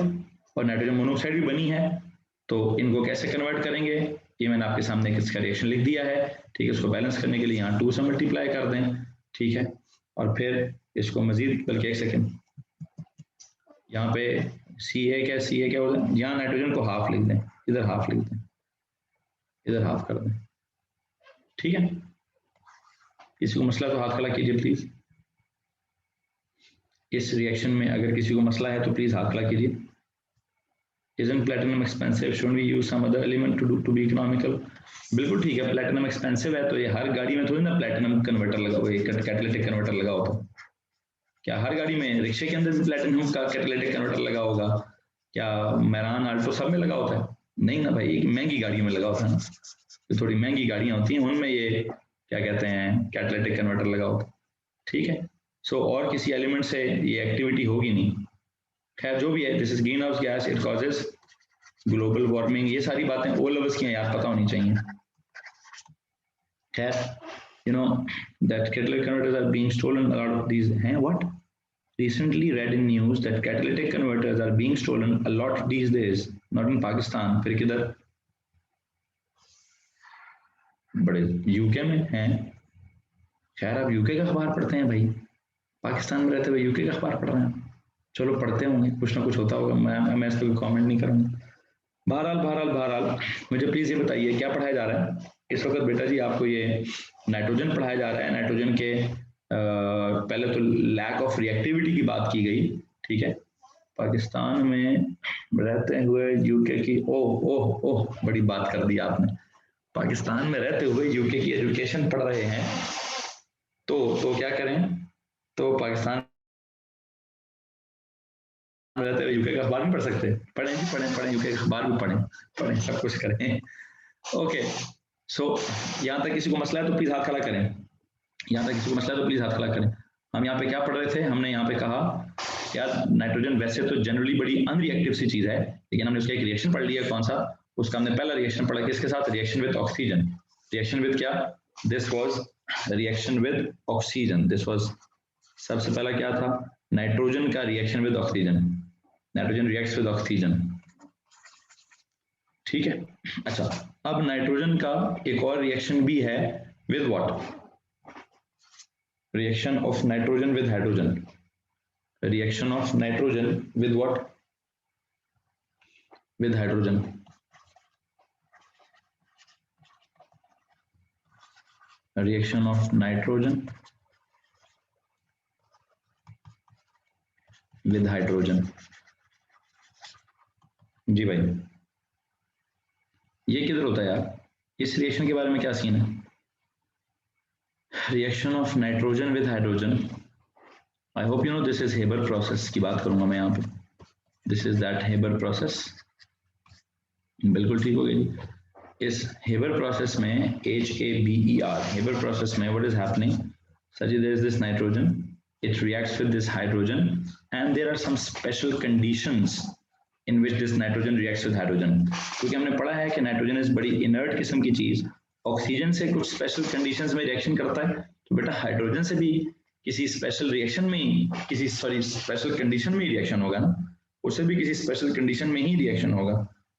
और नाइट्रोजन मोनोऑक्साइड भी बनी है, तो इनको कैसे कन्वर्ट करेंगे, ये मैंने आपके सामने इसका रिएक्शन लिख दिया है, ठीक है। इसको बैलेंस करने के लिए यहाँ 2 से मल्टीप्लाई कर दें, ठीक है, और फिर इसको मजीद, बल्कि एक सेकेंड, यहाँ पे सी है क्या होता है, यहाँ नाइट्रोजन को हाफ लिख दें, इधर हाफ लिख दें, इधर हाफ कर दें, ठीक है। किसी को मसला तो हाथ खड़ा कीजिए प्लीज, इस रिएक्शन में अगर किसी को मसला है तो प्लीज हाथ खड़ा कीजिए। Isn't platinum expensive? Shouldn't we use some other element to be economical? बिल्कुल ठीक है, प्लेटिनम एक्सपेंसिव है, तो ये हर गाड़ी में थोड़ी ना प्लेटिनम कन्वर्टर लगा हुआ है, कैटालिटिक कन्वर्टर लगा होता, क्या हर गाड़ी में, रिक्शे के अंदर भी प्लेटिनम का कैटालिटिक कन्वर्टर लगा होगा क्या, मैरान आल्टो सब में लगा होता है, नहीं ना भाई, महंगी गाड़ियों में लगा होता है ना, तो थोड़ी महंगी गाड़ियां होती हैं उनमें ये क्या कहते हैं कैटालिटिक कन्वर्टर लगा होता, ठीक है। सो और किसी एलिमेंट से ये एक्टिविटी होगी नहीं। खैर जो भी है, this is green house gas, it causes global warming, ये सारी बातें ओ लेवल्स की याद पता होनी चाहिए। खैर you know that catalytic converters are being stolen, a lot of these हैं what, recently read in news that catalytic converters are being stolen a lot these days, not in Pakistan, फिर किधर, बड़े यूके में हैं। खैर आप UK का अखबार पढ़ते हैं भाई, पाकिस्तान में रहते हुए यूके का अखबार पढ़ रहे हैं, चलो पढ़ते होंगे, कुछ ना कुछ होता होगा, मैं इस पर कॉमेंट नहीं करूंगा। बहरहाल मुझे प्लीज ये बताइए क्या पढ़ाया जा रहा है इस वक्त बेटा जी। आपको ये नाइट्रोजन पढ़ाया जा रहा है, नाइट्रोजन के पहले तो लैक ऑफ रिएक्टिविटी की बात की गई, ठीक है। पाकिस्तान में रहते हुए यूके की, ओह बड़ी बात कर दी आपने, पाकिस्तान में रहते हुए यूके की एजुकेशन पढ़ रहे हैं, तो क्या करें, तो पाकिस्तान रहते हुए यूके का अखबार भी पढ़ सकते हैं, पढ़ें जी पढ़ें यूके का अखबार भी पढ़ें सब कुछ करें, ओके। सो यहाँ तक किसी को मसला है तो प्लीज हाथ खड़ा करें, यहाँ तक किसी को मसला है तो प्लीज हाथ खड़ा करें। हम यहाँ पे क्या पढ़ रहे थे, हमने यहाँ पे कहा यार नाइट्रोजन वैसे तो जनरली बड़ी अनरिएक्टिव सी चीज है, लेकिन हमने उसका एक रिएक्शन पढ़ लिया, कौन सा, उसका हमने पहला रिएक्शन पढ़ा किसके साथ, reaction with oxygen, reaction with क्या, this was reaction with oxygen, this was सबसे पहला क्या था, नाइट्रोजन का reaction with oxygen, nitrogen reacts with oxygen, ठीक है। अच्छा, अब नाइट्रोजन का एक और रिएक्शन भी है with what, reaction of nitrogen with hydrogen, reaction of nitrogen with what, with hydrogen, reaction of nitrogen with hydrogen. जी भाई, ये किधर होता है यार, इस रिएक्शन के बारे में क्या सीन है, reaction of nitrogen with hydrogen, I hope you know this is Haber process की बात करूंगा मैं यहाँ पे, this is that Haber process, बिल्कुल ठीक हो गई। इस हेबर प्रोसेस में HABER, हेबर प्रोसेस में what is happening, such there is this nitrogen, it reacts with this hydrogen and there are some special conditions in which this nitrogen reacts with hydrogen, क्योंकि हमने पढ़ा है कि nitrogen इस बड़ी inert किस्म की चीज, ऑक्सीजन से कुछ स्पेशल कंडीशंस में रिएक्शन करता है, तो बेटा हाइड्रोजन से भी किसी स्पेशल रिएक्शन में ही, किसी स्पेशल कंडीशन में ही रिएक्शन होगा ना, उससे भी किसी स्पेशल कंडीशन में ही रिएक्शन होगा।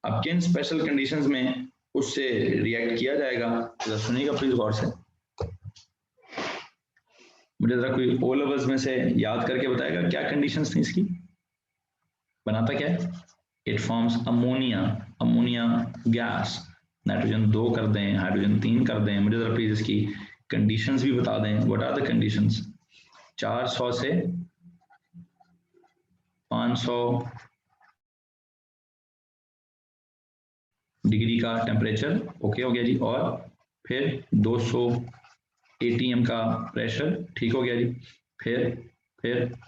अब किन स्पेशल कंडीशंस में उससे रिएक्ट किया जाएगा, तो सुनिएगा प्लीज गौर से, मुझे जरा कोई ओ लेवल्स में से याद करके बताएगा क्या कंडीशंस थी इसकी, बनाता क्या है, it forms ammonia, ammonia gas, nitrogen 2 कर दें, हाइड्रोजन 3 कर दें, मुझे जरा प्लीज इसकी कंडीशंस भी बता दें, व्हाट आर द कंडीशंस, 400 से 500 डिग्री का टेम्परेचर, ओके हो गया जी, और फिर 200 ATM का प्रेशर, ठीक हो गया जी, फिर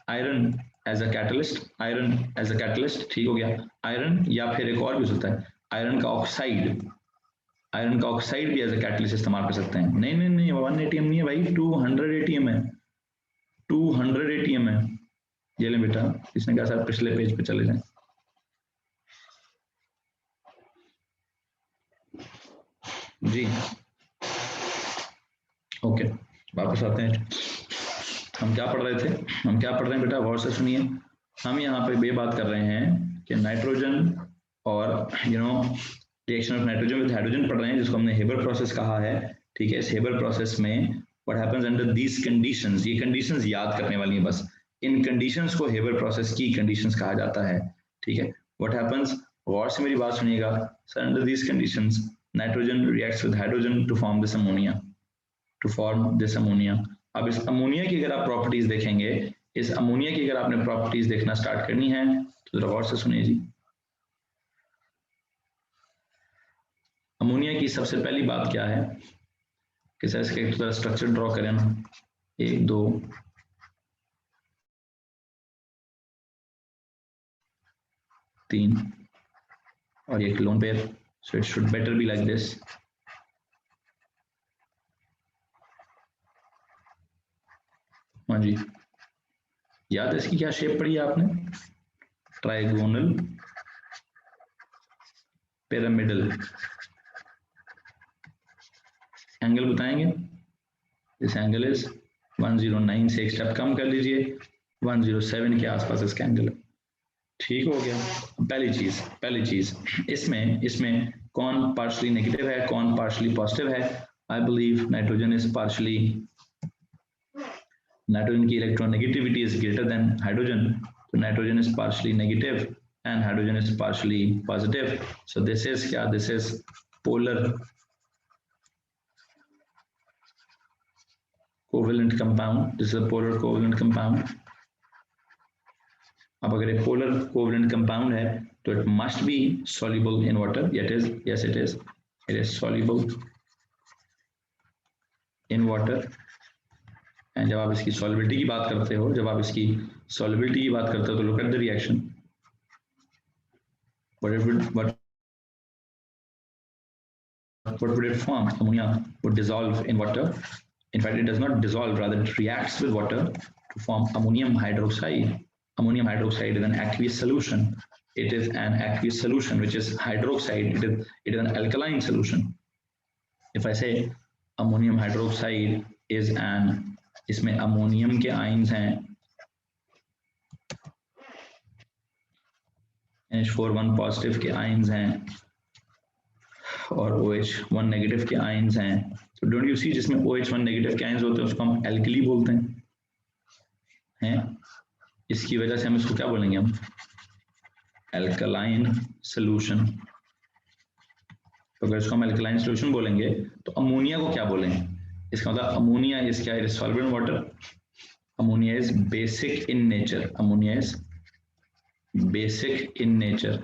iron as a catalyst, iron as a catalyst, ठीक हो गया, आयरन या फिर एक और भी हो सकता है आयरन का ऑक्साइड, आयरन का ऑक्साइड भी एज अ कैटलिस्ट इस्तेमाल कर सकते हैं। नहीं नहीं नहीं 1 ATM नहीं है भाई, 200 ATM है, 200 ATM है, ये लें बेटा, इसने कहा सर पिछले पेज पे चले जाएं, जी ओके, वापस आते हैं, हम क्या पढ़ रहे थे, हम क्या पढ़ रहे हैं बेटा, गौर से सुनिए, हम यहाँ पे ये बात कर रहे हैं कि नाइट्रोजन और reaction of nitrogen with hydrogen पढ़ रहे हैं, जिसको हमने हेबर प्रोसेस कहा है, ठीक है। इस हेबर प्रोसेस में what happens under these conditions, ये कंडीशंस याद करने वाली हैं बस, इन कंडीशंस को हेबर प्रोसेस की कंडीशंस कहा जाता है, ठीक है। व्हाट हैपेंस, गौर से मेरी बात सुनिएगा sir, under these conditions nitrogen reacts with hydrogen to form this ammonia, to form this ammonia. अब इस अमोनिया की अगर आप प्रॉपर्टीज देखेंगे, इस अमोनिया की अगर आपने प्रॉपर्टीज देखना स्टार्ट करनी है तो जरा गौर से सुनिए जी। अमोनिया की सबसे पहली बात क्या है कि सर इसके स्ट्रक्चर ड्रॉ करें ना, 1 2 3 और एक lone pair, so it should better be like this, हाँ जी, याद है इसकी क्या शेप पड़ी है आपने, ट्राइगोनल पिरामिडल, एंगल बताएंगे, दिस एंगल इज 109 से एक स्टेप कम कर लीजिए, 107 के आसपास इसका एंगल है, ठीक हो गया। पहली चीज इसमें कौन पार्शली नेगेटिव है, कौन पार्शली पॉजिटिव है, I believe nitrogen is partially, nitrogen की electron negativity is greater than hydrogen, तो nitrogen is partially negative and hydrogen is partially positive, so this is क्या, this is polar covalent compound, this is a polar covalent compound. अब अगर एक polar covalent compound है तो it must be soluble in water, it is soluble in water, and जब आप इसकी solubility की बात करते हो, तो look at the reaction, what would it form, ammonia would dissolve in water, in fact it does not dissolve, rather it reacts with water to form ammonium hydroxide. Ammonium hydroxide is an aqueous solution. It is an aqueous solution which is hydroxide. It is an alkaline solution. If I say ammonium hydroxide is an, इसमें ammonium के ions हैं, NH4 positive के ions हैं और OH1 negative के ions हैं। तो don't you see, जिसमें OH1 नेगेटिव के आयन्स होते हैं उसको हम एल्कली बोलते हैं। इसकी वजह से हम इसको क्या बोलेंगे, हम एल्कलाइन सोल्यूशन। तो अगर इसको हम एल्कलाइन सोल्यूशन बोलेंगे तो अमोनिया को क्या बोलेंगे, इसका मतलब अमोनिया इज क्या, is soluble in water, ammonia is basic in nature, ammonia is basic in nature.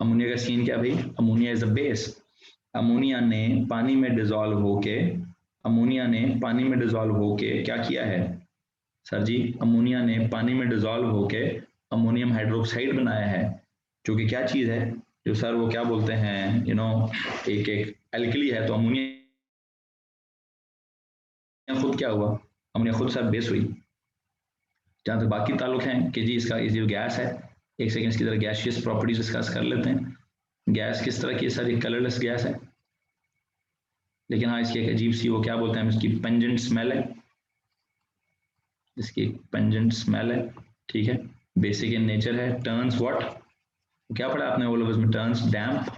Ammonia का सीन क्या भाई, ammonia is the base. Ammonia ने पानी में डिजोल्व होके, अमोनिया ने पानी में डिजोल्व होके क्या किया है सर जी, अमोनिया ने पानी में डिजोल्व होके अमोनियम हाइड्रोक्साइड बनाया है, जो कि क्या चीज है, जो सर वो क्या बोलते हैं, एक एल्कली है। तो अमोनिया खुद क्या हुआ, अमोनिया खुद सर बेस हुई। जहां तक बाकी ताल्लुक हैं कि जी इसका जो गैस है, एक सेकेंड इसकी तरह गैसियस प्रॉपर्टीज डिस्कस कर लेते हैं। गैस किस तरह की, सर एक कलरलेस गैस है, लेकिन हाँ इसकी एक अजीब सी वो क्या बोलते हैं, इसकी पेंजेंट स्मेल है, इसकी पेंजेंट स्मेल है, ठीक है। बेसिक इन नेचर है, टर्न्स व्हाट, क्या पढ़ा आपने वो लोग इसमें, टर्न्स डैम्प,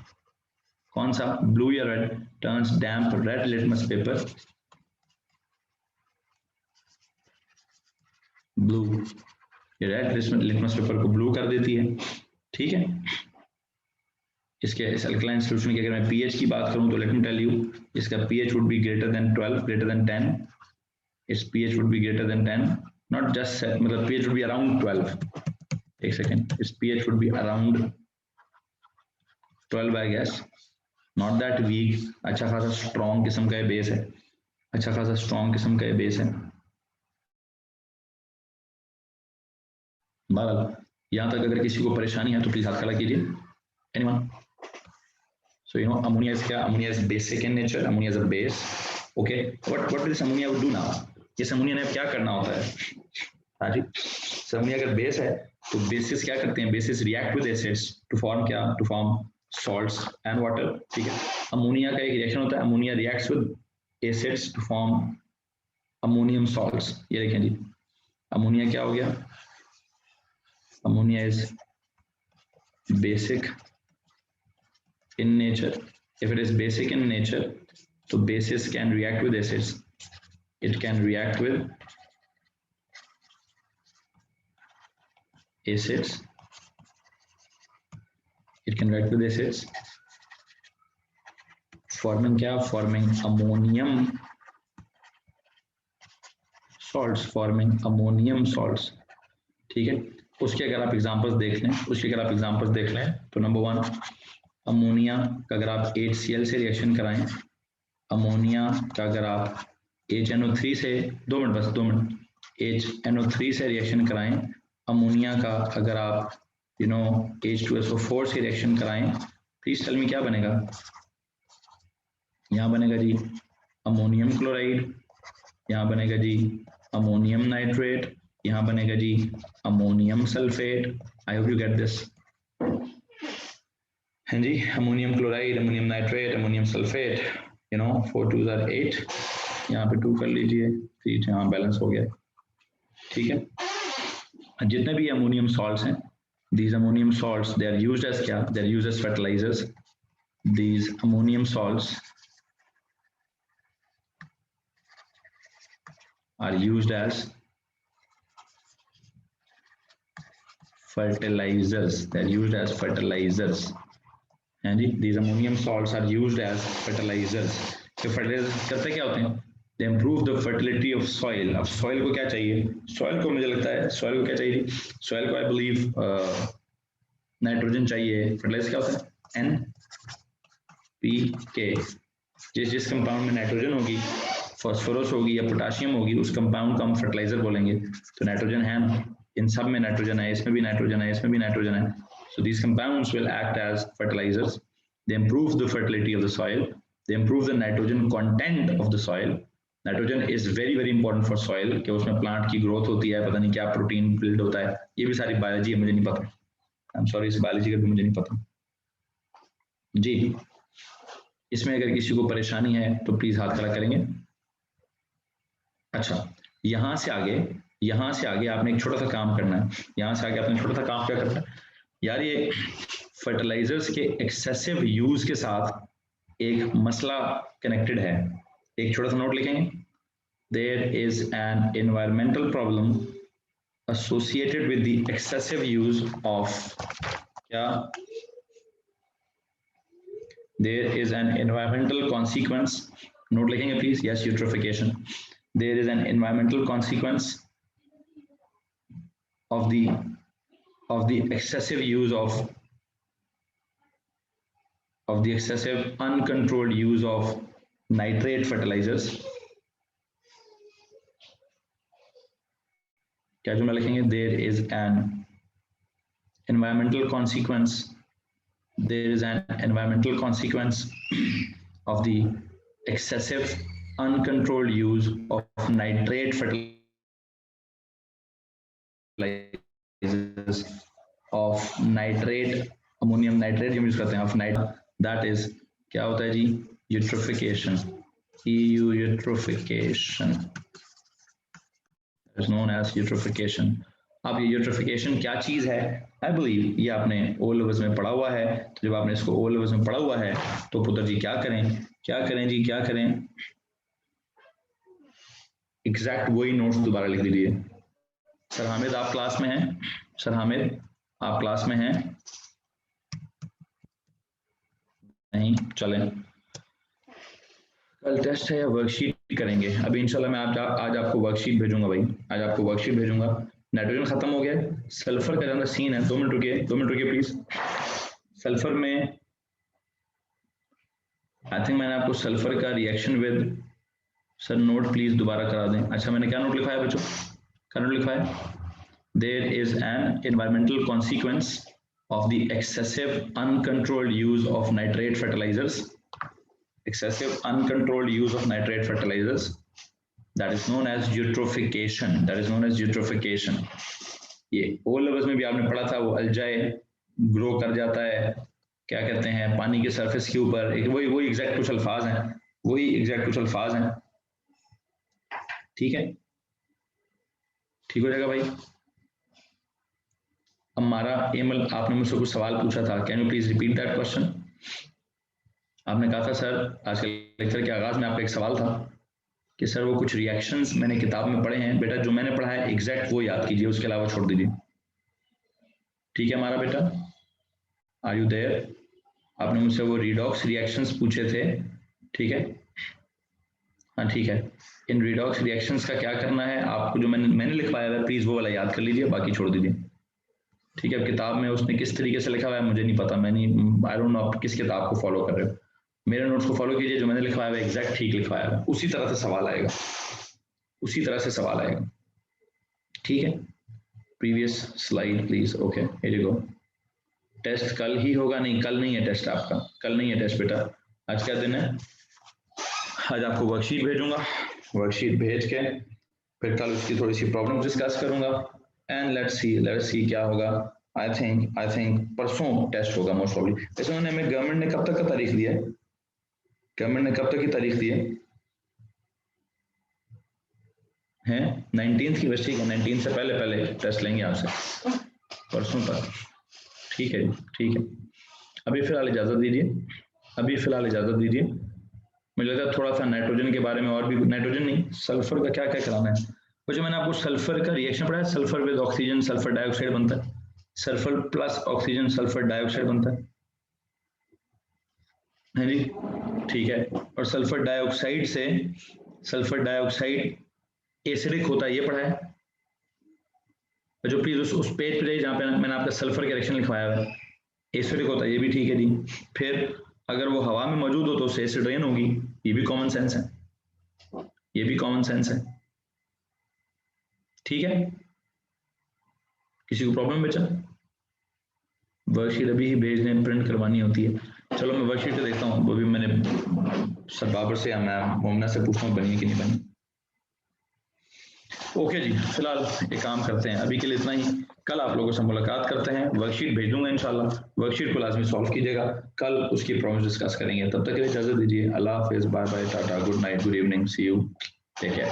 कौन सा, ब्लू या red, turns damp red litmus paper, blue, red litmus paper को ब्लू कर देती है, ठीक है। इसके इस अल्कलाइन सॉल्यूशन की अगर मैं पीएच की बात करूं तो लेट मी टेल यू, इसका pH would be greater than 12, greater than 10, its pH would be greater than 10, not just मतलब पीएच वुड बी अराउंड 12, एक second, its pH would be around 12 I guess, not that weak, अच्छा खासा strong किस्म का base है, अच्छा खासा strong किस्म का बेस है। बहरहाल यहाँ तक अगर किसी को परेशानी है तो प्लीज हाथ खड़ा कीजिए, एनीवन। So ammonia is क्या, ammonia is basic in nature, ammonia is a base, okay, what this ammonia would do now, इस अमोनिया ने क्या करना होता है, हाँ जी, अमोनिया अगर बेस है तो बेसिस क्या करते हैं, bases react with acids to form क्या, to form salts and water, ठीक है। अमोनिया का एक रिएक्शन होता है, ammonia reacts with acids to form ammonium salts. ये देखें जी, अमोनिया क्या हो गया, ammonia is basic in nature. If it is basic in nature, so bases can react with acids. It can react with acids. It can react with acids. Forming क्या? Forming ammonium salts. Forming ammonium salts. ठीक है। उसके अगर आप examples देख लें, तो number 1, ammonia का अगर आप HCl से रिएक्शन कराएं, अमोनिया का अगर आप HNO3 से, 2 मिनट बस 2 मिनट, HNO3 से रिएक्शन कराएं, अमोनिया का अगर आप H2SO4 से रिएक्शन कराएं, प्लीज टेल मी क्या बनेगा, यहाँ बनेगा जी अमोनियम क्लोराइड, यहाँ बनेगा जी अमोनियम नाइट्रेट, यहाँ बनेगा जी ammonium sulphate. I hope you get this, हाँ जी, ammonium chloride, ammonium nitrate, ammonium sulphate, 4 2s are 8, यहाँ पे 2 कर लीजिए, 3 यहाँ बैलेंस हो गया, ठीक है। जितने भी अमोनियम सॉल्ट्स हैं, these ammonium salts they are used as क्या, they are used as fertilizers. These ammonium salts are used as fertilizers. They are used as fertilizers. हैं जी, these ammonium salts are used as fertilizers. तो fertilizers करते क्या होते हैं, they improve the fertility of soil. अब soil को क्या चाहिए, soil को मुझे लगता है, soil को क्या चाहिए, soil को I believe नाइट्रोजन चाहिए, fertilizer क्या होता है, NPK। जिस कंपाउंड में नाइट्रोजन होगी, फास्फोरस होगी या पोटाशियम होगी, उस कंपाउंड को हम फर्टिलाइजर बोलेंगे। तो नाइट्रोजन है ना, इन सब में नाइट्रोजन है, इसमें भी नाइट्रोजन है, इसमें भी नाइट्रोजन है। So these compounds will act as fertilizers. They improve the fertility of the soil. They improve the nitrogen content of the soil. Nitrogen is very very important for soil, कि उसमें plant की growth होती है, पता नहीं क्या protein build होता है, ये भी सारी बायोलॉजी है, मुझे नहीं पता, आई एम सॉरी, इस बायोलॉजी का भी मुझे नहीं पता जी। इसमें अगर किसी को परेशानी है तो प्लीज हाथ खड़ा करेंगे। अच्छा, यहाँ से आगे आपने एक छोटा सा काम करना है। यहाँ से आगे आपने छोटा सा काम क्या करना है यार, ये फर्टिलाइजर्स के एक्सेसिव यूज के साथ एक मसला कनेक्टेड है। एक छोटा सा नोट लिखेंगे, there is an environmental problem associated with the excessive use of क्या, there is an environmental consequence, note लिखेंगे please, yes eutrophication, there is an environmental consequence of the excessive use of the excessive uncontrolled use of nitrate fertilizers। क्या जुमला लिखेंगे, there is an environmental consequence of the excessive uncontrolled use of nitrate fertilizers, of nitrate, ammonium nitrate use करते हैं, of nitrate, that is क्या होता है जी, eutrophication, eutrophication is known as eutrophication। अब ये यूट्रोफिकेशन क्या चीज है, आई बिलीव ये आपने ओ लेवल्स में पढ़ा हुआ है। तो जब आपने इसको ओ लेवल्स में पढ़ा हुआ है तो पुत्र जी क्या करें एग्जैक्ट वही नोट्स दोबारा लिख दीजिए। सर हामिद आप क्लास में हैं? सर हामिद आप क्लास में हैं? नहीं, चलें कल टेस्ट है या वर्कशीट करेंगे? अभी इंशाल्लाह मैं आज आपको वर्कशीट भेजूंगा भाई, आज आपको वर्कशीट भेजूंगा। नाइट्रोजन खत्म हो गया, सल्फर का ज्यादा सीन है। 2 मिनट रुकिए प्लीज। सल्फर में आई थिंक मैंने आपको सल्फर का reaction with, sir note please दोबारा करा दें। अच्छा मैंने क्या नोट लिखा है बच्चों, क्या नोट लिखा है, there is an environmental consequence of the excessive uncontrolled use of nitrate fertilizers, excessive uncontrolled use of nitrate fertilizers, that is known as eutrophication, ये ओ लेवल्स में भी आपने पढ़ा था, वो अल्जाए ग्रो कर जाता है, क्या कहते हैं, पानी के सरफेस के ऊपर, वही एग्जैक्ट कुछ अल्फाज हैं, ठीक है, ठीक हो जाएगा भाई। हमारा एमल, आपने मुझसे कुछ सवाल पूछा था, can you please repeat that question? आपने कहा था सर आज के लेक्चर के आगाज में आपका एक सवाल था कि सर वो कुछ रिएक्शंस मैंने किताब में पढ़े हैं। बेटा जो मैंने पढ़ा है एग्जैक्ट वो याद कीजिए, उसके अलावा छोड़ दीजिए, ठीक है हमारा बेटा? Are you there? आपने मुझसे वो रिडॉक्स रिएक्शंस पूछे थे, ठीक है, हाँ ठीक है। इन रिडॉक्स रिएक्शंस का क्या करना है आपको, जो मैंने लिखवाया है प्लीज वो वाला याद कर लीजिए, बाकी छोड़ दीजिए, ठीक है। किताब में उसने किस तरीके से लिखा हुआ है मुझे नहीं पता, आई डोंट नो आप किस किताब को फॉलो कर रहे हो। मेरे नोट्स को फॉलो कीजिए, जो मैंने लिखवाया है एग्जैक्ट ठीक लिखवाया है, उसी तरह से सवाल आएगा, ठीक है। Previous slide please, okay here you go. Test कल ही होगा? नहीं कल नहीं है टेस्ट आपका, कल नहीं है टेस्ट बेटा। आज क्या दिन है? आज आपको वर्कशीट भेजूंगा, वर्कशीट भेज के फिर कल उसकी थोड़ी सी प्रॉब्लम डिस्कस करूंगा एंड लेट्स सी क्या होगा। आई थिंक परसों टेस्ट होगा मोस्ट प्रॉब्ली। वैसे उन्होंने हमें गवर्नमेंट ने कब तक का तारीख दिया है? गवर्नमेंट ने कब तक की तारीख दी है? 19 की, बस ठीक है, 19 से पहले टेस्ट लेंगे आपसे परसों तक, ठीक है ठीक है। अभी फिलहाल इजाजत दीजिए, मुझे लगता है थोड़ा सा नाइट्रोजन के बारे में और भी, नाइट्रोजन नहीं सल्फर का क्या क्या कराना है। वो जो मैंने आपको सल्फर का रिएक्शन पढ़ाया, sulphur with oxygen sulphur dioxide बनता है, sulphur plus oxygen sulphur dioxide बनता है जी, ठीक है। और सल्फर डाइऑक्साइड एसिडिक होता है, ये पढ़ा है। जो प्लीज उस पेज पे जाइए जहाँ पे मैंने आपका सल्फर का रिएक्शन लिखवाया है, एसिडिक होता है, ये भी ठीक है जी। फिर अगर वो हवा में मौजूद हो तो उससे एसिड रेन होगी, ये भी कॉमन सेंस है, ठीक है। किसी को प्रॉब्लम बचा? वर्कशीट अभी ही भेज दें, प्रिंट करवानी होती है। चलो मैं वर्कशीट देखता हूँ, वो भी मैंने सर बाबर से या मैं मोमना से पूछता हूँ बनी है कि नहीं बनी। ओके जी, फिलहाल एक काम करते हैं, अभी के लिए इतना ही। कल आप लोगों से मुलाकात करते हैं, वर्कशीट भेज दूंगा इंशाल्लाह, वर्कशीट को लाजमी सॉल्व कीजिएगा, कल उसकी प्रॉब्लम डिस्कस करेंगे। तब तक के लिए इजाजत दीजिए, अल्लाह हाफिज, bye bye, tata, good night, good evening, see you, take care.